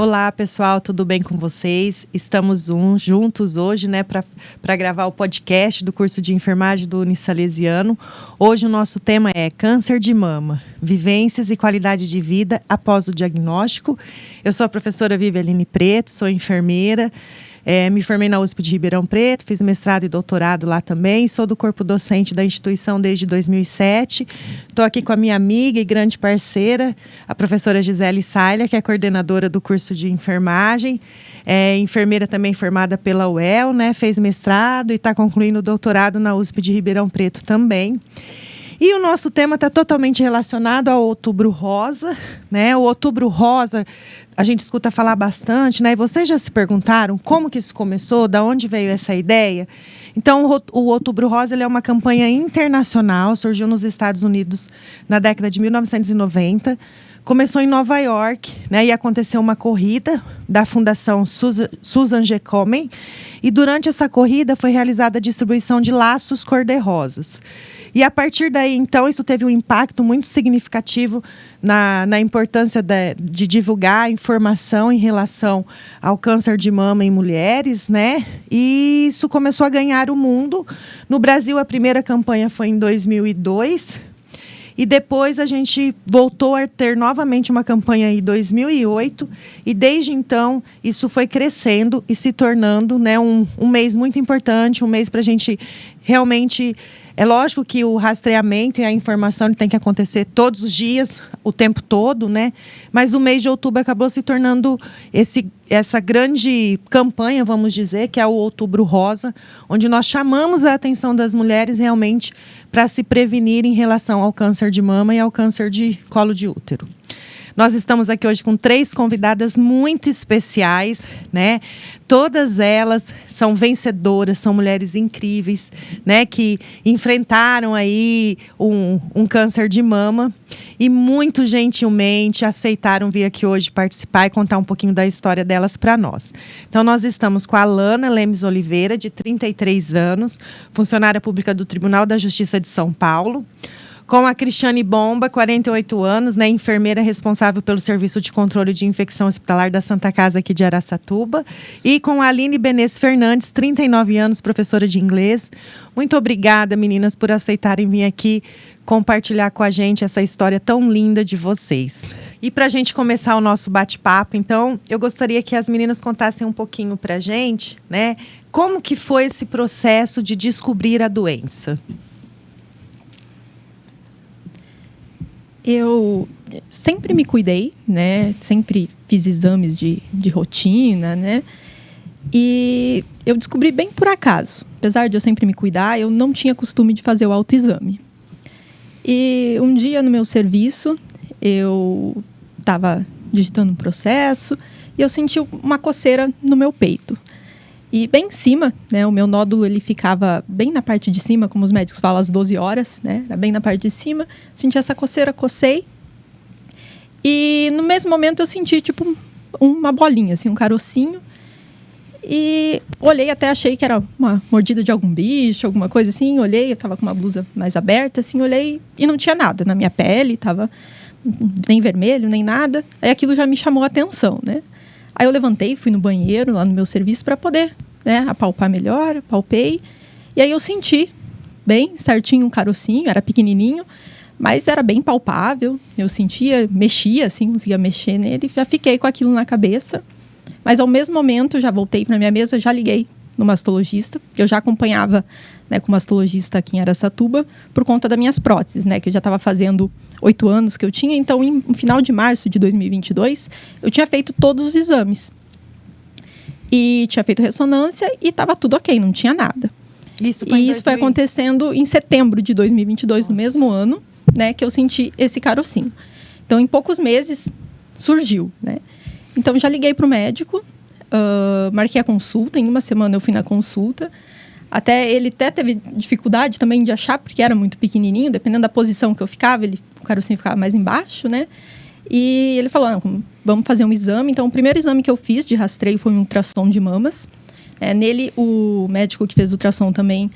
Olá, pessoal, tudo bem com vocês? Estamos juntos hoje, né, para gravar o podcast do curso de enfermagem do Unisalesiano. Hoje o nosso tema é câncer de mama, vivências e qualidade de vida após o diagnóstico. Eu sou a professora Vivialine Preto, sou enfermeira. Me formei na USP de Ribeirão Preto, fiz mestrado e doutorado lá também, sou do corpo docente da instituição desde 2007. Estou aqui com a minha amiga e grande parceira, a professora Gisele Sailer, que é coordenadora do curso de enfermagem, enfermeira também formada pela UEL, né? Fez mestrado e está concluindo o doutorado na USP de Ribeirão Preto também. E o nosso tema está totalmente relacionado ao Outubro Rosa, né? O Outubro Rosa, a gente escuta falar bastante, né? E vocês já se perguntaram como que isso começou, de onde veio essa ideia? Então, o Outubro Rosa ele é uma campanha internacional, surgiu nos Estados Unidos na década de 1990, começou em Nova York, né? E aconteceu uma corrida da Fundação Susan G. Komen, e durante essa corrida foi realizada a distribuição de laços cor-de-rosas. E a partir daí, então, isso teve um impacto muito significativo na importância de divulgar a informação em relação ao câncer de mama em mulheres, né? E isso começou a ganhar o mundo. No Brasil, a primeira campanha foi em 2002. E depois a gente voltou a ter novamente uma campanha em 2008. E desde então, isso foi crescendo e se tornando, né, um mês muito importante, um mês para a gente realmente... É lógico que o rastreamento e a informação ele tem que acontecer todos os dias, o tempo todo, né? Mas o mês de outubro acabou se tornando essa grande campanha, vamos dizer, que é o Outubro Rosa, onde nós chamamos a atenção das mulheres realmente para se prevenir em relação ao câncer de mama e ao câncer de colo de útero. Nós estamos aqui hoje com 3 convidadas muito especiais, né? Todas elas são vencedoras, são mulheres incríveis, né? Que enfrentaram aí um câncer de mama e muito gentilmente aceitaram vir aqui hoje participar e contar um pouquinho da história delas para nós. Então, nós estamos com a Alana Lemes Oliveira, de 33 anos, funcionária pública do Tribunal da Justiça de São Paulo. Com a Cristiane Bomba, 48 anos, né, enfermeira responsável pelo Serviço de Controle de Infecção Hospitalar da Santa Casa aqui de Araçatuba. E com a Aline Benez Fernandes, 39 anos, professora de inglês. Muito obrigada, meninas, por aceitarem vir aqui compartilhar com a gente essa história tão linda de vocês. E para a gente começar o nosso bate-papo, então, eu gostaria que as meninas contassem um pouquinho para a gente, né, como que foi esse processo de descobrir a doença. Eu sempre me cuidei, né? Sempre fiz exames de rotina, né? E eu descobri bem por acaso. Apesar de eu sempre me cuidar, eu não tinha costume de fazer o autoexame. E um dia no meu serviço, eu estava digitando um processo e eu senti uma coceira no meu peito. E bem em cima, né, o meu nódulo ele ficava bem na parte de cima, como os médicos falam, às 12 horas, né, era bem na parte de cima. Senti essa coceira, cocei. E no mesmo momento eu senti tipo uma bolinha, assim, um carocinho. E olhei, até achei que era uma mordida de algum bicho, alguma coisa assim. Olhei, eu estava com uma blusa mais aberta, assim, olhei e não tinha nada na minha pele, estava nem vermelho, nem nada. Aí aquilo já me chamou a atenção, né? Aí eu levantei, fui no banheiro, lá no meu serviço, para poder, né, apalpar melhor, apalpei. E aí eu senti bem certinho um carocinho, era pequenininho, mas era bem palpável. Eu sentia, mexia assim, conseguia mexer nele. Já fiquei com aquilo na cabeça. Mas ao mesmo momento, já voltei para minha mesa, já liguei no mastologista, porque eu já acompanhava, né, com o mastologista aqui em Araçatuba, por conta das minhas próteses, né, que eu já estava fazendo 8 anos que eu tinha. Então, no final de março de 2022, eu tinha feito todos os exames. E tinha feito ressonância e estava tudo ok, não tinha nada. Isso foi acontecendo em setembro de 2022, no mesmo ano, né, que eu senti esse carocinho. Então, em poucos meses, surgiu, né. Então, já liguei para o médico, marquei a consulta, em uma semana eu fui na consulta. Ele até teve dificuldade também de achar, porque era muito pequenininho, dependendo da posição que eu ficava, o carocinho ficava mais embaixo, né? E ele falou, não, vamos fazer um exame. Então, o primeiro exame que eu fiz de rastreio foi um ultrassom de mamas. Nele, o médico que fez o ultrassom também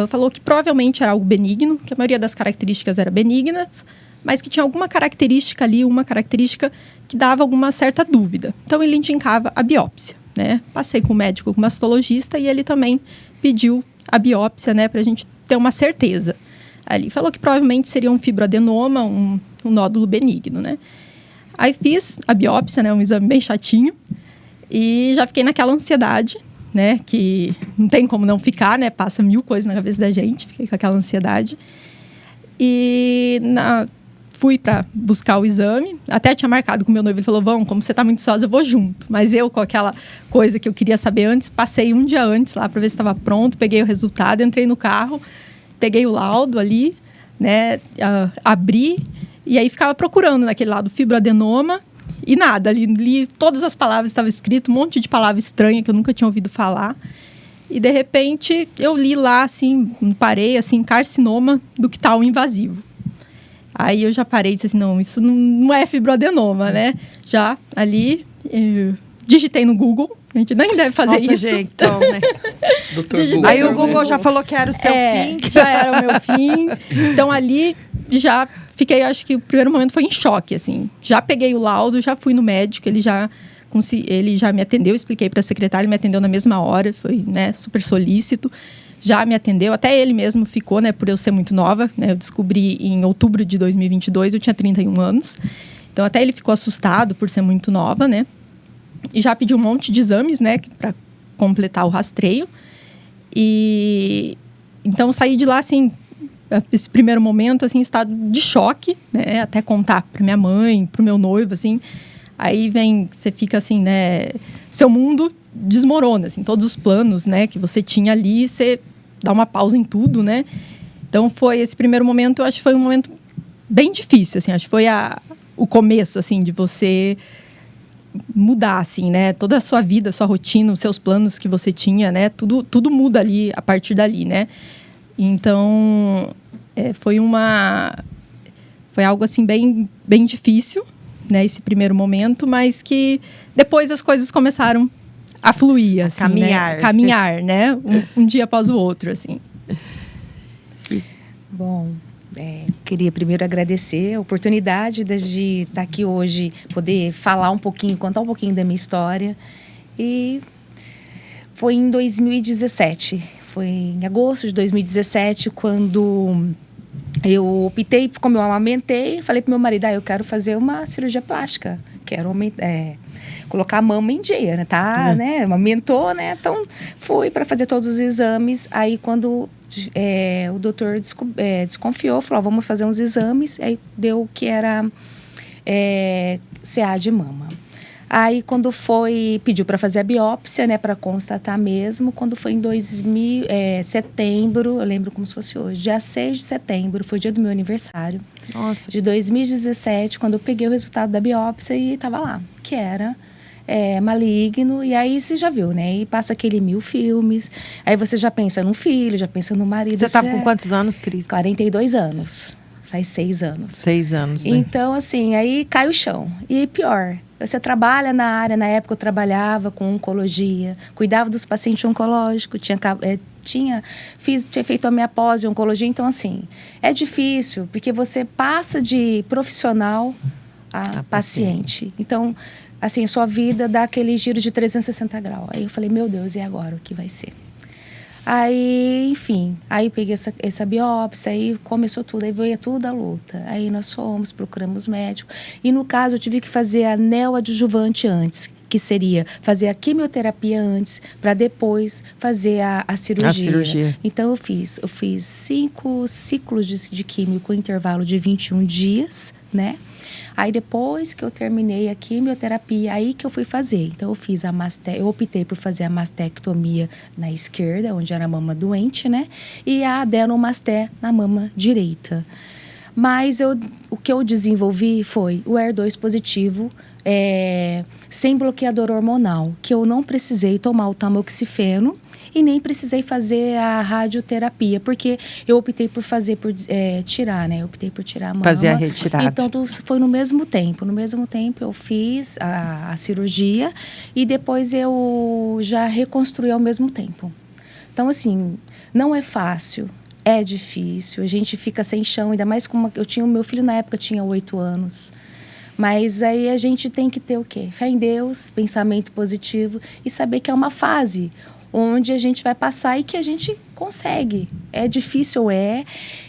falou que provavelmente era algo benigno, que a maioria das características eram benignas, mas que tinha alguma característica ali, uma característica que dava alguma certa dúvida. Então, ele indicava a biópsia, né? Passei com o médico, com o mastologista, e ele também pediu a biópsia, né, para a gente ter uma certeza. Ali falou que provavelmente seria um fibroadenoma, um nódulo benigno, né? Aí fiz a biópsia, né, um exame bem chatinho, e já fiquei naquela ansiedade, né, que não tem como não ficar, né, passa 1000 coisas na cabeça da gente, fiquei com aquela ansiedade. E fui para buscar o exame, até tinha marcado com o meu noivo, ele falou, como você está muito ansiosa, eu vou junto. Mas eu, com aquela coisa que eu queria saber antes, passei um dia antes lá para ver se estava pronto, peguei o resultado, entrei no carro, peguei o laudo ali, né, abri, e aí ficava procurando naquele lado fibroadenoma, e nada, li todas as palavras, estava escrito, um monte de palavra estranha que eu nunca tinha ouvido falar. E, de repente, eu li lá, assim, parei, assim, carcinoma ductal invasivo. Aí eu já parei e disse assim, não, isso não é fibroadenoma, né? Já ali, digitei no Google, a gente nem deve fazer isso. Gente, então, né? Google, aí o Google já falou que era o seu fim. Já era o meu fim. Então, ali, já fiquei, acho que o primeiro momento foi em choque, assim. Já peguei o laudo, já fui no médico, ele já me atendeu, expliquei para a secretária, ele me atendeu na mesma hora, foi, né, super solícito. Já me atendeu, até ele mesmo ficou, né, por eu ser muito nova, né, eu descobri em outubro de 2022, eu tinha 31 anos, então até ele ficou assustado por ser muito nova, né, e já pediu um monte de exames, né, para completar o rastreio, e então saí de lá, assim, esse primeiro momento, assim, em estado de choque, né, até contar para minha mãe, para o meu noivo, assim, aí você fica assim, né, seu mundo desmorona, assim, todos os planos, né, que você tinha ali, você dá uma pausa em tudo, né? Então, foi esse primeiro momento, eu acho que foi um momento bem difícil, assim, acho que foi o começo, assim, de você mudar, assim, né? Toda a sua vida, a sua rotina, os seus planos que você tinha, né? Tudo muda ali, a partir dali, né? Então, foi algo, assim, bem, bem difícil, né? Esse primeiro momento, mas que depois as coisas começaram a fluir, assim, caminhar, né? Caminhar, né? Um dia após o outro, assim. Bom, queria primeiro agradecer a oportunidade de estar aqui hoje, poder falar um pouquinho, contar um pouquinho da minha história. E foi em 2017, foi em agosto de 2017, quando eu optei, como eu amamentei, falei pro meu marido, eu quero fazer uma cirurgia plástica, quero colocar a mama em dia, né, tá, né, amamentou, né, então fui para fazer todos os exames, aí quando o doutor desconfiou, falou, vamos fazer uns exames, aí deu que era CA de mama. Aí, quando pediu para fazer a biópsia, né, para constatar mesmo, quando foi em setembro, eu lembro como se fosse hoje, dia 6 de setembro, foi o dia do meu aniversário. Nossa. De 2017, quando eu peguei o resultado da biópsia e estava lá, que era maligno, e aí você já viu, né, e passa aquele 1000 filmes, aí você já pensa no filho, já pensa no marido. Você estava com quantos anos, Cris? 42 anos, faz 6 anos. 6 anos, né? Então, assim, aí cai o chão, e pior... Você trabalha na área, na época eu trabalhava com oncologia, cuidava dos pacientes oncológicos, tinha feito a minha pós de oncologia, então assim, é difícil, porque você passa de profissional a paciente. Então, assim, sua vida dá aquele giro de 360 graus. Aí eu falei, meu Deus, e agora o que vai ser? Aí, enfim, aí peguei essa biópsia, aí começou tudo, aí veio tudo a luta. Aí nós procuramos médico. E no caso, eu tive que fazer a neoadjuvante antes, que seria fazer a quimioterapia antes, para depois fazer a cirurgia. A cirurgia. Então, eu fiz 5 ciclos de químio com intervalo de 21 dias, né? Aí depois que eu terminei a quimioterapia, aí que eu fui fazer. Então eu optei por fazer a mastectomia na esquerda, onde era a mama doente, né? E a adenomasté na mama direita. Mas o que eu desenvolvi foi o HER2 positivo, sem bloqueador hormonal, que eu não precisei tomar o tamoxifeno e nem precisei fazer a radioterapia, porque eu optei por tirar, né? Eu optei por tirar a mama. Fazer a retirada. Então, foi no mesmo tempo. No mesmo tempo, eu fiz a cirurgia e depois eu já reconstruí ao mesmo tempo. Então, assim, não é fácil. é difícil, a gente fica sem chão, ainda mais como eu tinha, o meu filho na época tinha 8 anos. Mas aí a gente tem que ter o quê? Fé em Deus, pensamento positivo e saber que é uma fase onde a gente vai passar e que a gente consegue. É difícil, é.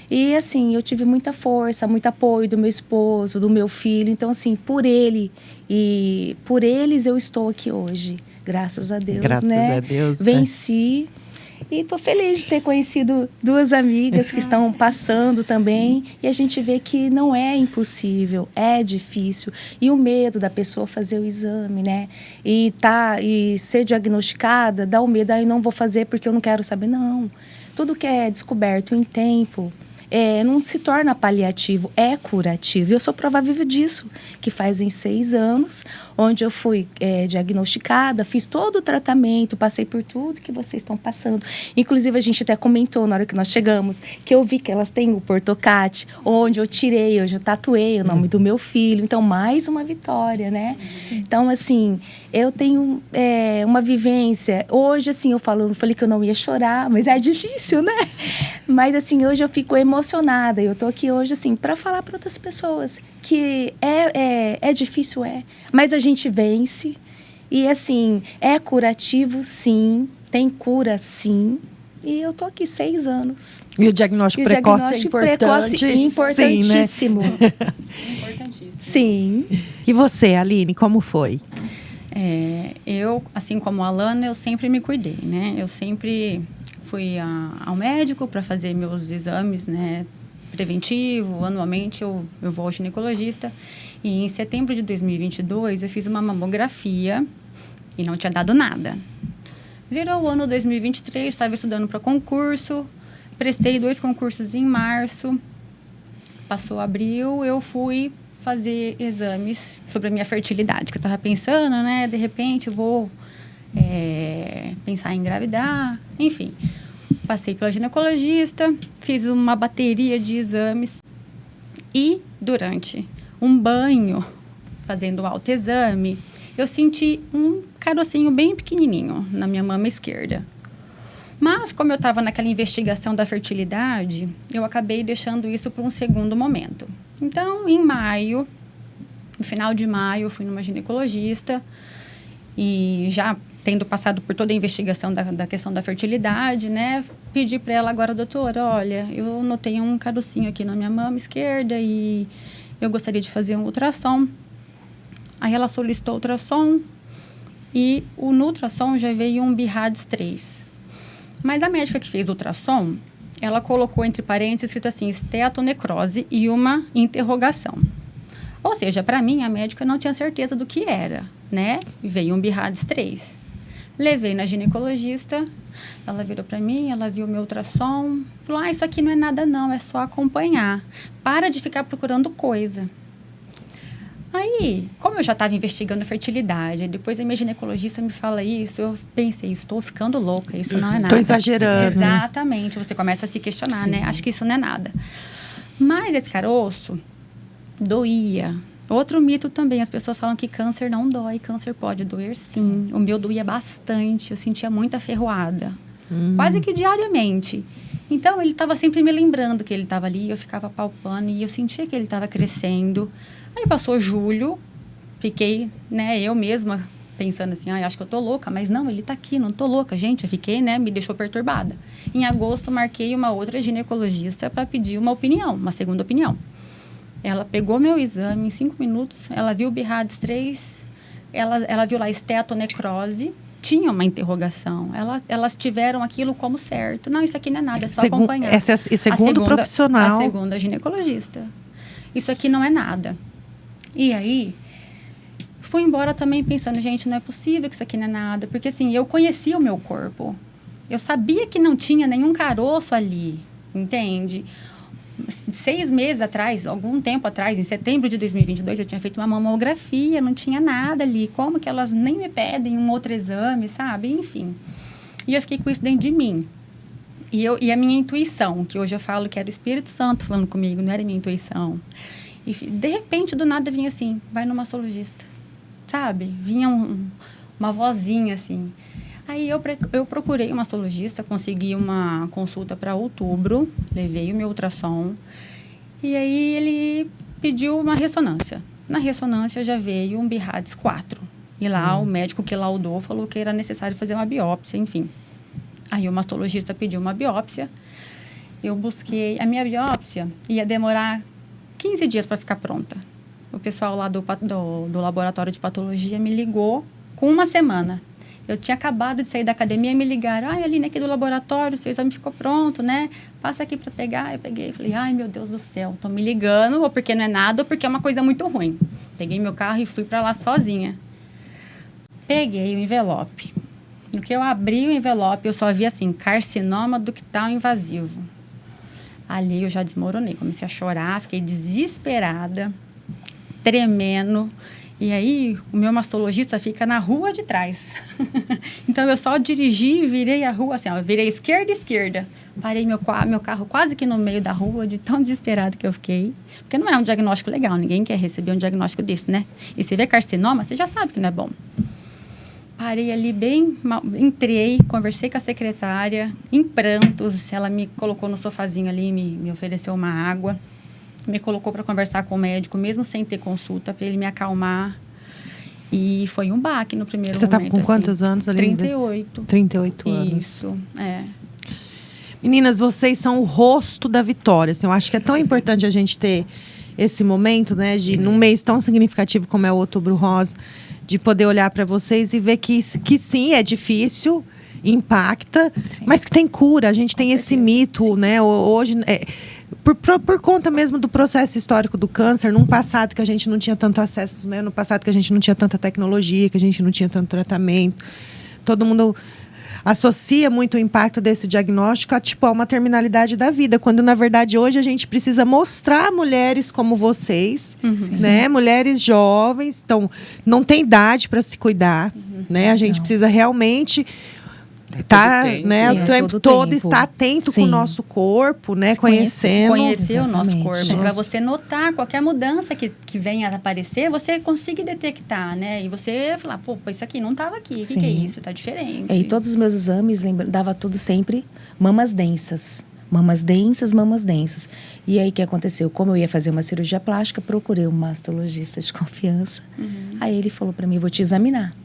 E assim, eu tive muita força, muito apoio do meu esposo, do meu filho. Então assim, por ele e por eles eu estou aqui hoje. Graças a Deus, Graças né? a Deus, Venci. E estou feliz de ter conhecido 2 amigas que estão passando também. E a gente vê que não é impossível, é difícil. E o medo da pessoa fazer o exame, né? E ser diagnosticada, dá o medo, aí não vou fazer porque eu não quero saber. Não. Tudo que é descoberto em tempo, não se torna paliativo, é curativo. Eu sou prova viva disso, que fazem 6 anos, onde eu fui diagnosticada, fiz todo o tratamento, passei por tudo que vocês estão passando. Inclusive, a gente até comentou na hora que nós chegamos, que eu vi que elas têm o Portocate, onde eu tirei, hoje eu tatuei o nome do meu filho. Então, mais uma vitória, né? Sim. Então, assim, eu tenho uma vivência. Hoje, assim, eu falei que eu não ia chorar, mas é difícil, né? Mas, assim, hoje eu fico emocionada. Eu tô aqui hoje, assim, para falar para outras pessoas que é difícil, mas a gente vence. E, assim, é curativo, sim. Tem cura, sim. E eu tô aqui 6 anos. E o diagnóstico precoce é importante. Importantíssimo. Sim, né? Importantíssimo. Sim. E você, Aline, como foi? Eu, assim como a Alana, eu sempre me cuidei, né? Eu sempre fui ao médico para fazer meus exames, né? Preventivo, anualmente eu vou ao ginecologista. E em setembro de 2022, eu fiz uma mamografia e não tinha dado nada. Virou o ano 2023, estava estudando para concurso, prestei 2 concursos em março, passou abril, eu fui fazer exames sobre a minha fertilidade, que eu estava pensando, né? De repente, eu vou pensar em engravidar, enfim. Passei pela ginecologista, fiz uma bateria de exames e, durante um banho, fazendo o autoexame, eu senti um carocinho bem pequenininho na minha mama esquerda. Mas, como eu estava naquela investigação da fertilidade, eu acabei deixando isso para um segundo momento. Então, em maio, no final de maio, eu fui numa ginecologista e já tendo passado por toda a investigação da questão da fertilidade, né? Pedi para ela agora, doutora, olha, eu notei um carocinho aqui na minha mama esquerda e eu gostaria de fazer um ultrassom. Aí ela solicitou ultrassom e no ultrassom já veio um BIRADS 3. Mas a médica que fez o ultrassom, ela colocou entre parênteses escrito assim, esteatonecrose e uma interrogação. Ou seja, para mim, a médica não tinha certeza do que era, né? Veio um BIRADS 3. Levei na ginecologista, ela virou para mim, ela viu o meu ultrassom, falou, isso aqui não é nada não, é só acompanhar. Para de ficar procurando coisa. Aí, como eu já estava investigando fertilidade, depois a minha ginecologista me fala isso, eu pensei, estou ficando louca, isso não é nada. Estou exagerando. Exatamente, você começa a se questionar, né? Acho que isso não é nada. Mas esse caroço doía. Outro mito também, as pessoas falam que câncer não dói, câncer pode doer sim. O meu doía bastante, eu sentia muita ferroada, quase que diariamente. Então, ele estava sempre me lembrando que ele estava ali, eu ficava palpando e eu sentia que ele estava crescendo. Aí passou julho, fiquei, né, eu mesma pensando assim, acho que eu tô louca, mas não, ele tá aqui, não tô louca, gente, eu fiquei, né, me deixou perturbada. Em agosto, marquei uma outra ginecologista para pedir uma opinião, uma segunda opinião. Ela pegou meu exame em 5 minutos, ela viu o BIRADS 3, ela viu lá esteatonecrose, tinha uma interrogação. Elas tiveram aquilo como certo. Não, isso aqui não é nada, é só acompanhar. Segundo profissional. A segunda ginecologista. Isso aqui não é nada. E aí, fui embora também pensando, gente, não é possível que isso aqui não é nada. Porque, assim, eu conhecia o meu corpo. Eu sabia que não tinha nenhum caroço ali, entende? 6 meses atrás, algum tempo atrás, em setembro de 2022, eu tinha feito uma mamografia, não tinha nada ali. Como que elas nem me pedem um outro exame, sabe? Enfim. E eu fiquei com isso dentro de mim. E a minha intuição, que hoje eu falo que era o Espírito Santo falando comigo, não era a minha intuição. E de repente, do nada, vinha assim, vai no mastologista, sabe? Vinha uma vozinha assim. Aí eu procurei um mastologista, consegui uma consulta para outubro, levei o meu ultrassom, e aí ele pediu uma ressonância. Na ressonância já veio um BIRADS 4. E lá o médico que laudou falou que era necessário fazer uma biópsia, enfim. Aí o mastologista pediu uma biópsia. Eu busquei. A minha biópsia ia demorar 15 dias para ficar pronta. O pessoal lá do laboratório de patologia me ligou com uma semana. Eu tinha acabado de sair da academia e me ligaram. Aline, aqui do laboratório, seu exame ficou pronto, né? Passa aqui para pegar. Eu peguei e falei, ai, meu Deus do céu, estão me ligando, ou porque não é nada, ou porque é uma coisa muito ruim. Peguei meu carro e fui para lá sozinha. Peguei o envelope. No que eu abri o envelope, eu só vi assim, carcinoma ductal invasivo. Ali eu já desmoronei, comecei a chorar, fiquei desesperada, tremendo. E aí, o meu mastologista fica na rua de trás. Então, eu só dirigi e virei a rua assim, ó, virei esquerda. Parei meu carro quase que no meio da rua, de tão desesperado que eu fiquei. Porque não é um diagnóstico legal, ninguém quer receber um diagnóstico desse, né? E se vê carcinoma, você já sabe que não é bom. Parei ali bem, entrei, conversei com a secretária, em prantos. Ela me colocou no sofazinho ali, me ofereceu uma água. Me colocou para conversar com o médico, mesmo sem ter consulta, para ele me acalmar. E foi um baque no primeiro momento. Você estava com quantos anos, Aline? 38. 38 anos. Isso, é. Meninas, vocês são o rosto da vitória. Assim, eu acho que é tão importante a gente ter esse momento, né, de num mês tão significativo como é o Outubro Rosa, de poder olhar para vocês e ver que sim, é difícil, impacta, sim, mas que tem cura. A gente tem esse mito, sim, né? Hoje, por conta mesmo do processo histórico do câncer, num passado que a gente não tinha tanto acesso, né? No passado que a gente não tinha tanta tecnologia, que a gente não tinha tanto tratamento. Todo mundo associa muito o impacto desse diagnóstico a uma terminalidade da vida, quando na verdade hoje a gente precisa mostrar mulheres como vocês, né? Mulheres jovens, então não tem idade para se cuidar, né? A gente precisa realmente tá, né, o tempo todo estar atento, sim, com o nosso corpo, né, conhecer o nosso corpo, para você notar qualquer mudança que venha a aparecer, você conseguir detectar, né, e você falar, pô, isso aqui não estava aqui, o que é isso? Tá diferente. E todos os meus exames, dava tudo sempre mamas densas. Mamas densas. E aí, o que aconteceu? Como eu ia fazer uma cirurgia plástica, procurei um mastologista de confiança. Aí ele falou para mim, vou te examinar.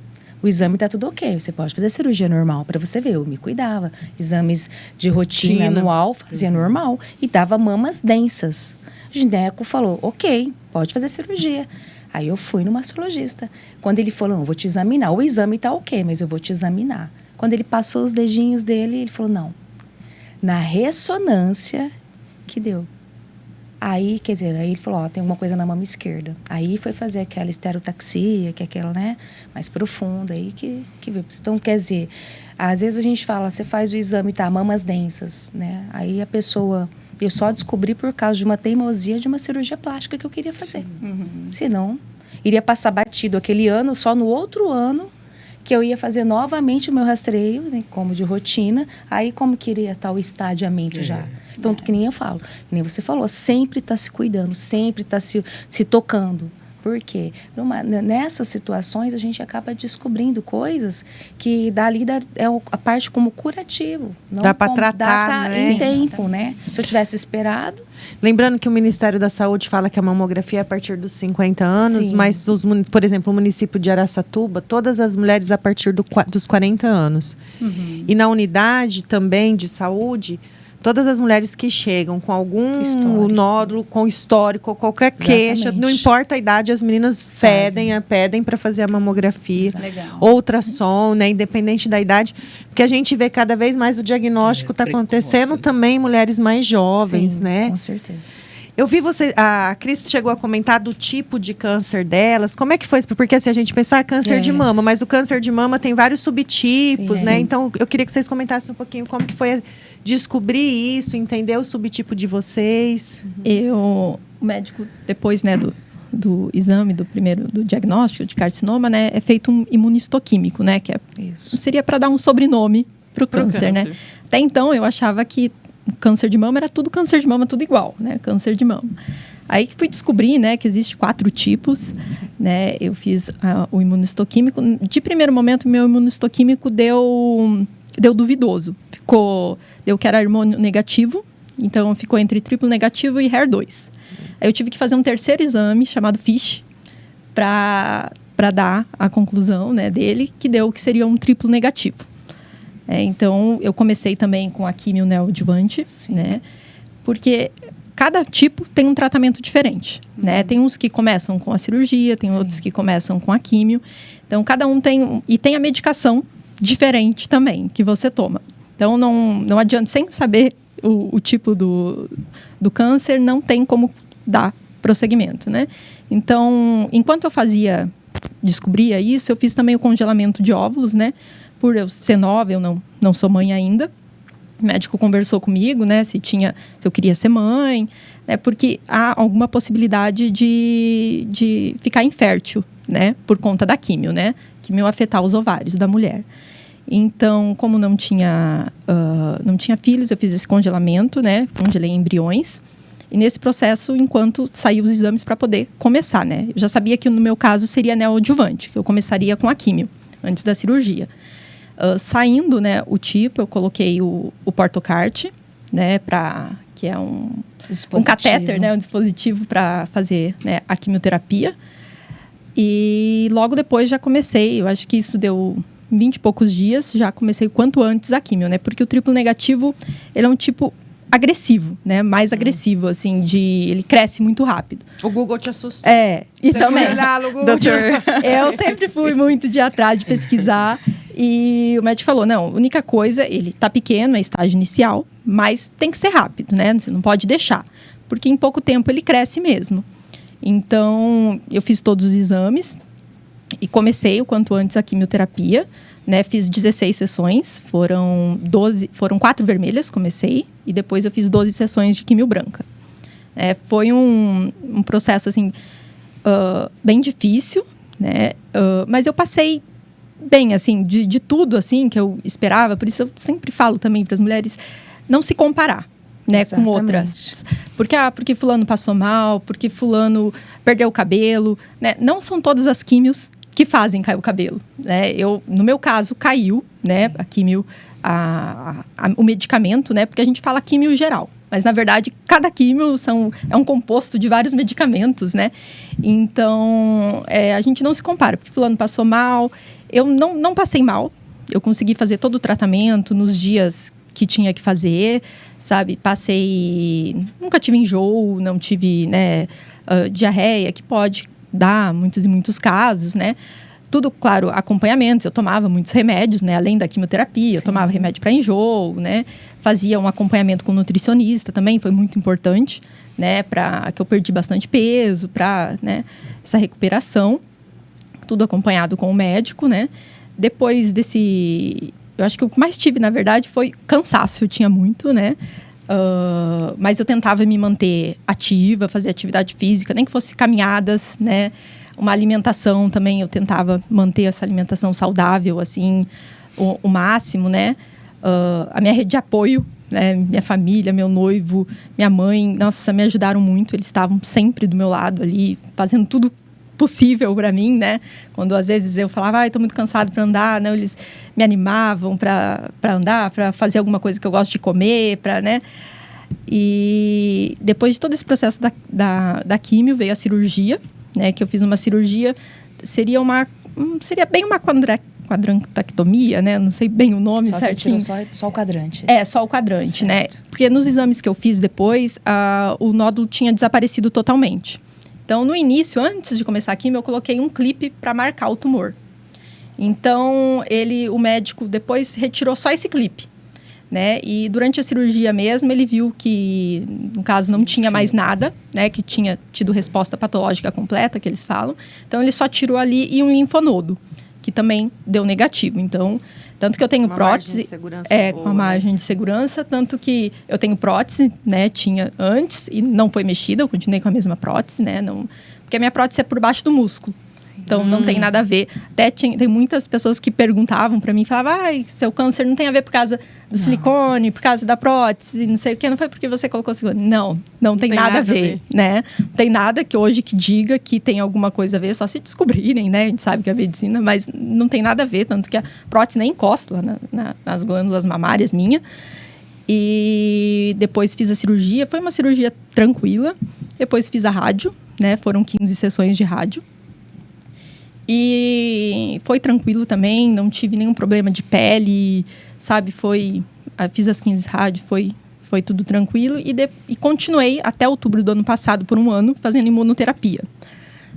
O exame está tudo ok, você pode fazer cirurgia normal para você ver. Eu me cuidava. Exames de rotina anual fazia normal e dava mamas densas. O gineco falou, ok, pode fazer cirurgia. Aí eu fui no mastologista. Quando ele falou, não, vou te examinar. O exame está ok, mas eu vou te examinar. Quando ele passou os dedinhos dele, ele falou, não. Na ressonância que deu. Aí, quer dizer, aí ele falou, ó, tem alguma coisa na mama esquerda. Aí foi fazer aquela estereotaxia, que é aquela, né, mais profunda, aí que veio. Então, quer dizer, às vezes a gente fala, você faz o exame, tá, mamas densas, né? Aí a pessoa, eu só descobri por causa de uma teimosia de uma cirurgia plástica que eu queria fazer. Senão, iria passar batido aquele ano, só no outro ano, que eu ia fazer novamente o meu rastreio, né, como de rotina, aí como que iria estar o estadiamento já. Então, que nem eu falo, que nem você falou, sempre está se cuidando, sempre está se tocando. Por quê? Nessas situações, a gente acaba descobrindo coisas que dali é a parte como curativo. Não dá para tratar, né? Em tempo, né? Se eu tivesse esperado... Lembrando que o Ministério da Saúde fala que a mamografia é a partir dos 50 anos, sim, mas, por exemplo, o município de Araçatuba, todas as mulheres a partir dos 40 anos. E na unidade também de saúde... Todas as mulheres que chegam com algum nódulo, com histórico, qualquer queixa, não importa a idade, as meninas pedem para fazer a mamografia, ultrassom, né, independente da idade, porque a gente vê cada vez mais o diagnóstico está acontecendo também em mulheres mais jovens, sim, né? Com certeza. Eu vi a Cris chegou a comentar do tipo de câncer delas. Como é que foi? Porque assim, a gente pensa câncer de mama, mas o câncer de mama tem vários subtipos, né? Então, eu queria que vocês comentassem um pouquinho como que foi descobrir isso, entender o subtipo de vocês. O médico, depois, né, do exame, do diagnóstico de carcinoma, né, é feito um imunistoquímico, né? Que seria para dar um sobrenome para o câncer, né? Até então, eu achava que câncer de mama era tudo câncer de mama, tudo igual, né? Câncer de mama. Aí que fui descobrir, né, que existe 4 tipos, né? Eu fiz o imunohistoquímico. De primeiro momento, meu imunohistoquímico deu duvidoso. Deu que era hormônio negativo, então ficou entre triplo negativo e HER2. Aí eu tive que fazer um terceiro exame, chamado FISH, para dar a conclusão, né, dele, que deu que seria um triplo negativo. Então, eu comecei também com a quimio neoadjuvante, né? Porque cada tipo tem um tratamento diferente, né? Tem uns que começam com a cirurgia, tem outros que começam com a quimio. Então, cada um tem... E tem a medicação diferente também, que você toma. Então, não adianta, sem saber o tipo do câncer, não tem como dar prosseguimento, né? Então, enquanto eu descobria isso, eu fiz também o congelamento de óvulos, né? Por eu ser nova, eu não sou mãe ainda. O médico conversou comigo, né? Se eu queria ser mãe, né? Porque há alguma possibilidade de ficar infértil, né? Por conta da quimio, né? Quimio afetar os ovários da mulher. Então, como não tinha filhos, eu fiz esse congelamento, né? Congelei embriões. E nesse processo, enquanto saíam os exames para poder começar, né? Eu já sabia que no meu caso seria neoadjuvante, que eu começaria com a quimio, antes da cirurgia. Saindo, né, o tipo, eu coloquei o Portocart, né, que é um catéter, né, um dispositivo para fazer, né, a quimioterapia. E logo depois já comecei, eu acho que isso deu 20 e poucos dias, já comecei o quanto antes a quimio, né, porque o triplo negativo, ele é um tipo agressivo, né, mais agressivo, assim, ele cresce muito rápido. O Google te assustou. E você também, doutor, eu sempre fui muito de ir atrás, de pesquisar, e o médico falou, não, a única coisa, ele tá pequeno, é estágio inicial, mas tem que ser rápido, né, você não pode deixar, porque em pouco tempo ele cresce mesmo. Então, eu fiz todos os exames e comecei o quanto antes a quimioterapia, né, fiz 16 sessões, foram 4 vermelhas, comecei, e depois eu fiz 12 sessões de quimio branca. Foi um processo, assim, bem difícil, né, mas eu passei bem, assim, de tudo, assim, que eu esperava, por isso eu sempre falo também para as mulheres, não se comparar, né, com outras. Porque fulano passou mal, porque fulano perdeu o cabelo, né, não são todas as químios que fazem cair o cabelo, né? No meu caso, caiu, né? A quimio, o medicamento, né? Porque a gente fala quimio geral, mas na verdade cada quimio é um composto de vários medicamentos, né? Então a gente não se compara, porque fulano passou mal, eu não passei mal, eu consegui fazer todo o tratamento nos dias que tinha que fazer, sabe? Nunca tive enjoo, não tive, né? Diarreia, que pode dar muitos e muitos casos, né? Tudo, claro, acompanhamentos. Eu tomava muitos remédios, né? Além da quimioterapia, eu tomava remédio para enjoo, né? Fazia um acompanhamento com nutricionista também, foi muito importante, né? Que eu perdi bastante peso, para, né? Essa recuperação. Tudo acompanhado com o médico, né? Depois eu acho que o que mais tive, na verdade, foi cansaço. Eu tinha muito, né? Mas eu tentava me manter ativa, fazer atividade física, nem que fosse caminhadas, né? Uma alimentação também, eu tentava manter essa alimentação saudável, assim, o máximo, né? A minha rede de apoio, né? Minha família, meu noivo, minha mãe, nossa, me ajudaram muito. Eles estavam sempre do meu lado ali, fazendo tudo possível para mim, né? Quando às vezes eu falava, estou muito cansado para andar, né? Eles me animavam para andar, para fazer alguma coisa que eu gosto de comer, né? E depois de todo esse processo da quimio, veio a cirurgia, né? Que eu fiz uma cirurgia, seria bem uma quadrantectomia, né? Não sei bem o nome certinho. Só o quadrante. Só o quadrante, certo. Né? Porque nos exames que eu fiz depois, o nódulo tinha desaparecido totalmente. Então, no início, antes de começar a quimio, eu coloquei um clipe para marcar o tumor. Então, o médico depois retirou só esse clipe, né? E durante a cirurgia mesmo, ele viu que, no caso, não tinha mais nada, né? Que tinha tido resposta patológica completa, que eles falam. Então, ele só tirou ali e um linfonodo, que também deu negativo. Então, tanto que eu tenho prótese, com a margem de segurança, tanto que eu tenho prótese, né, tinha antes e não foi mexida, eu continuei com a mesma prótese, né, porque a minha prótese é por baixo do músculo. Então, não tem nada a ver. Até tem muitas pessoas que perguntavam para mim, falavam, seu câncer não tem a ver por causa do silicone, por causa da prótese, não sei o que, não foi porque você colocou silicone. Não tem nada a ver, né? Não tem nada que hoje que diga que tem alguma coisa a ver, só se descobrirem, né? A gente sabe que é medicina, mas não tem nada a ver, tanto que a prótese nem encosta nas glândulas mamárias minha. E depois fiz a cirurgia, foi uma cirurgia tranquila. Depois fiz a rádio, né? Foram 15 sessões de rádio. E foi tranquilo também, não tive nenhum problema de pele, sabe? Fiz as 15 rádio, foi tudo tranquilo. E continuei até outubro do ano passado, por um ano, fazendo imunoterapia,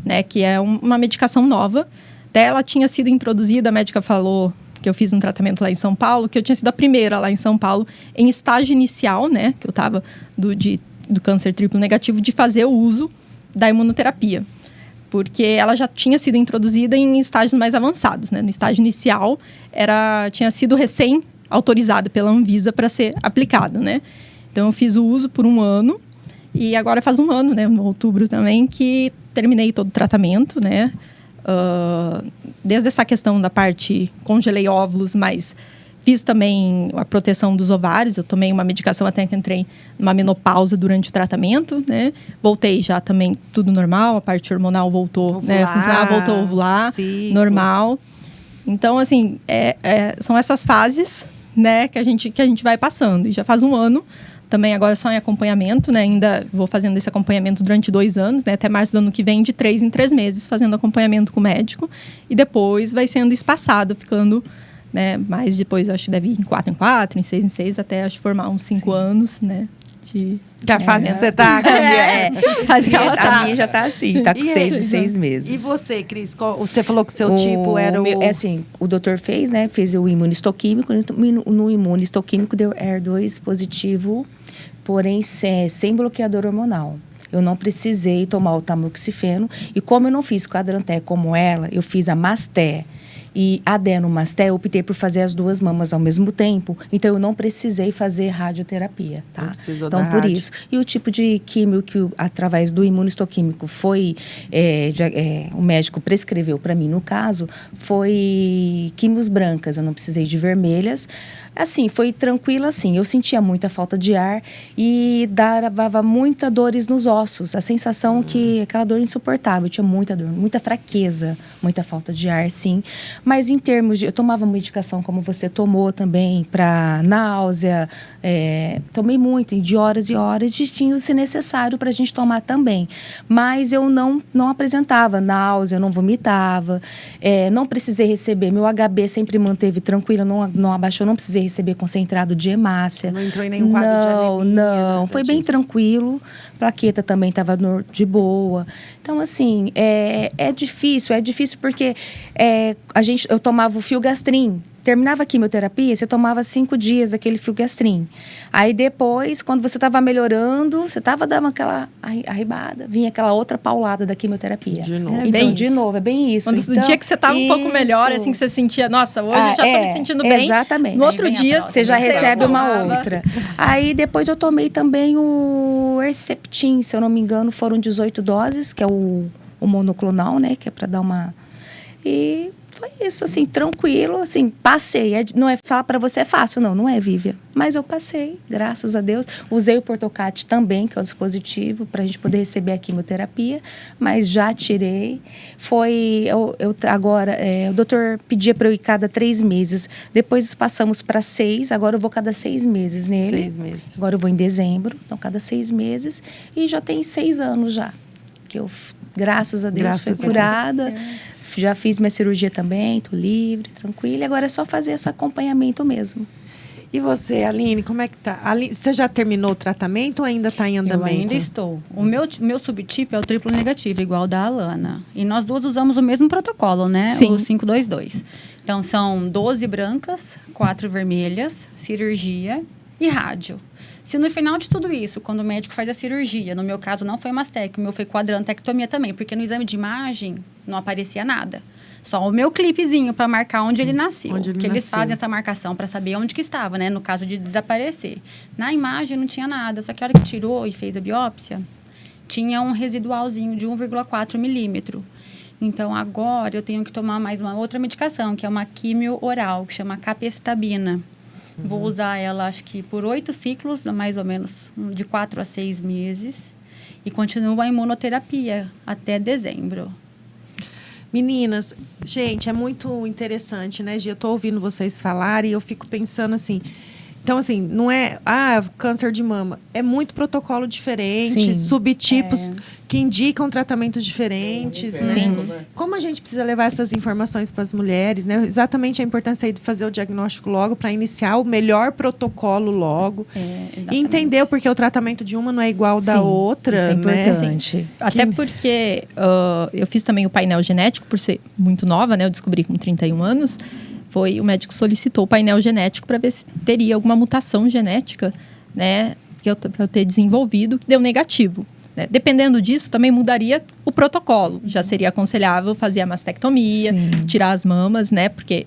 né? Que é uma medicação nova. Até ela tinha sido introduzida, a médica falou que eu fiz um tratamento lá em São Paulo, que eu tinha sido a primeira lá em São Paulo, em estágio inicial, né? Que eu estava do câncer triplo negativo, de fazer o uso da imunoterapia. Porque ela já tinha sido introduzida em estágios mais avançados, né? No estágio inicial, tinha sido recém-autorizada pela Anvisa para ser aplicada, né? Então, eu fiz o uso por um ano. E agora faz um ano, né? No outubro também, que terminei todo o tratamento, né? Desde essa questão da parte, congelei óvulos, mas fiz também a proteção dos ovários. Eu tomei uma medicação até que entrei numa menopausa durante o tratamento, né? Voltei já também tudo normal, a parte hormonal voltou, né? Voltou a ovular, normal. Então, assim, são essas fases, né, que a gente vai passando. E já faz um ano, também agora só em acompanhamento, né? Ainda vou fazendo esse acompanhamento durante 2 anos, né? Até março do ano que vem, de 3 em 3 meses, fazendo acompanhamento com o médico. E depois vai sendo espaçado, ficando, né? Mas depois, acho que deve ir em 4 em 4, em 6 em 6, até acho formar uns 5 anos, né? Que a fase que você tá aqui. A minha já tá assim, tá com 6 em 6 meses. E você, Cris? Você falou que o seu tipo era o... assim, o doutor fez, né? Fez o imunistoquímico. No imunistoquímico deu HER2 positivo, porém sem bloqueador hormonal. Eu não precisei tomar o tamoxifeno. E como eu não fiz quadranté como ela, eu fiz a masté e adenomasté, eu optei por fazer as 2 mamas ao mesmo tempo. Então, eu não precisei fazer radioterapia, tá? Então, por isso. E o tipo de químio que, através do imunistoquímico, o médico prescreveu para mim, no caso, foi químios brancas. Eu não precisei de vermelhas. Assim, foi tranquilo, assim. Eu sentia muita falta de ar e dava muita dores nos ossos. A sensação que... Aquela dor insuportável. Eu tinha muita dor, muita fraqueza, muita falta de ar, sim. Mas em termos de... Eu tomava medicação como você tomou também, para náusea. Tomei muito, de horas e horas. Tinha se necessário para a gente tomar também. Mas eu não apresentava náusea, não vomitava. Não precisei receber. Meu HB sempre manteve tranquilo, não abaixou, não precisei receber concentrado de hemácia. Não entrou em nenhum quadro de anemia? Não. Foi bem tranquilo. Plaqueta também estava de boa. Então, assim, é difícil porque eu tomava o Filgastrin. Terminava a quimioterapia, você tomava 5 dias daquele Filgastrin. Aí depois, quando você estava melhorando, você estava dando aquela arribada, vinha aquela outra paulada da quimioterapia. De novo. Então, de novo, é bem isso. No dia que você estava um pouco melhor, assim, que você sentia, nossa, hoje eu já estou me sentindo bem. Exatamente. No outro dia, você já recebe uma outra. Aí depois eu tomei também o Herceptin, se eu não me engano, foram 18 doses, que é o monoclonal, né, que é para dar uma... E foi isso, assim, tranquilo, assim, passei. Não é falar para você é fácil, não é, Vívia? Mas eu passei, graças a Deus. Usei o Portocat também, que é o dispositivo, para a gente poder receber a quimioterapia, mas já tirei. Agora, o doutor pedia para eu ir cada 3 meses. Depois passamos para 6, agora eu vou cada 6 meses nele. 6 meses. Agora eu vou em dezembro, então cada 6 meses. E já tem 6 anos já, que eu, graças a Deus, fui curada. Já fiz minha cirurgia também, tô livre, tranquila. Agora é só fazer esse acompanhamento mesmo. E você, Aline, como é que tá? Você já terminou o tratamento ou ainda está em andamento? Eu ainda estou. O meu subtipo é o triplo negativo, igual o da Alana. E nós duas usamos o mesmo protocolo, né? Sim. O 522. Então, são 12 brancas, 4 vermelhas, cirurgia e rádio. Se no final de tudo isso, quando o médico faz a cirurgia, no meu caso não foi mastectomia, o meu foi quadrantectomia também, porque no exame de imagem não aparecia nada. Só o meu clipezinho para marcar onde ele nasceu. Eles fazem essa marcação para saber onde que estava, né? No caso de desaparecer. Na imagem não tinha nada, só que a hora que tirou e fez a biópsia, tinha um residualzinho de 1,4 milímetro. Então, agora eu tenho que tomar mais uma outra medicação, que é uma químio oral, que chama capecitabina. Vou usar ela, acho que por 8 ciclos, mais ou menos, de 4 a 6 meses. E continuo a imunoterapia até dezembro. Meninas, gente, é muito interessante, né, Gia? Eu tô ouvindo vocês falarem e eu fico pensando assim... Então, assim, não é... câncer de mama. É muito protocolo diferente, Sim. subtipos que indicam tratamentos diferentes, né? Sim. Como a gente precisa levar essas informações para as mulheres, né? Exatamente a importância aí de fazer o diagnóstico logo, para iniciar o melhor protocolo logo. E entender o porquê o tratamento de uma não é igual da outra, isso é né? importante. Até porque eu fiz também o painel genético, por ser muito nova, né? Eu descobri com 31 anos. O médico solicitou o painel genético para ver se teria alguma mutação genética, né? Para eu ter desenvolvido, que deu negativo. Né? Dependendo disso, também mudaria o protocolo. Já seria aconselhável fazer a mastectomia, tirar as mamas, né? Porque,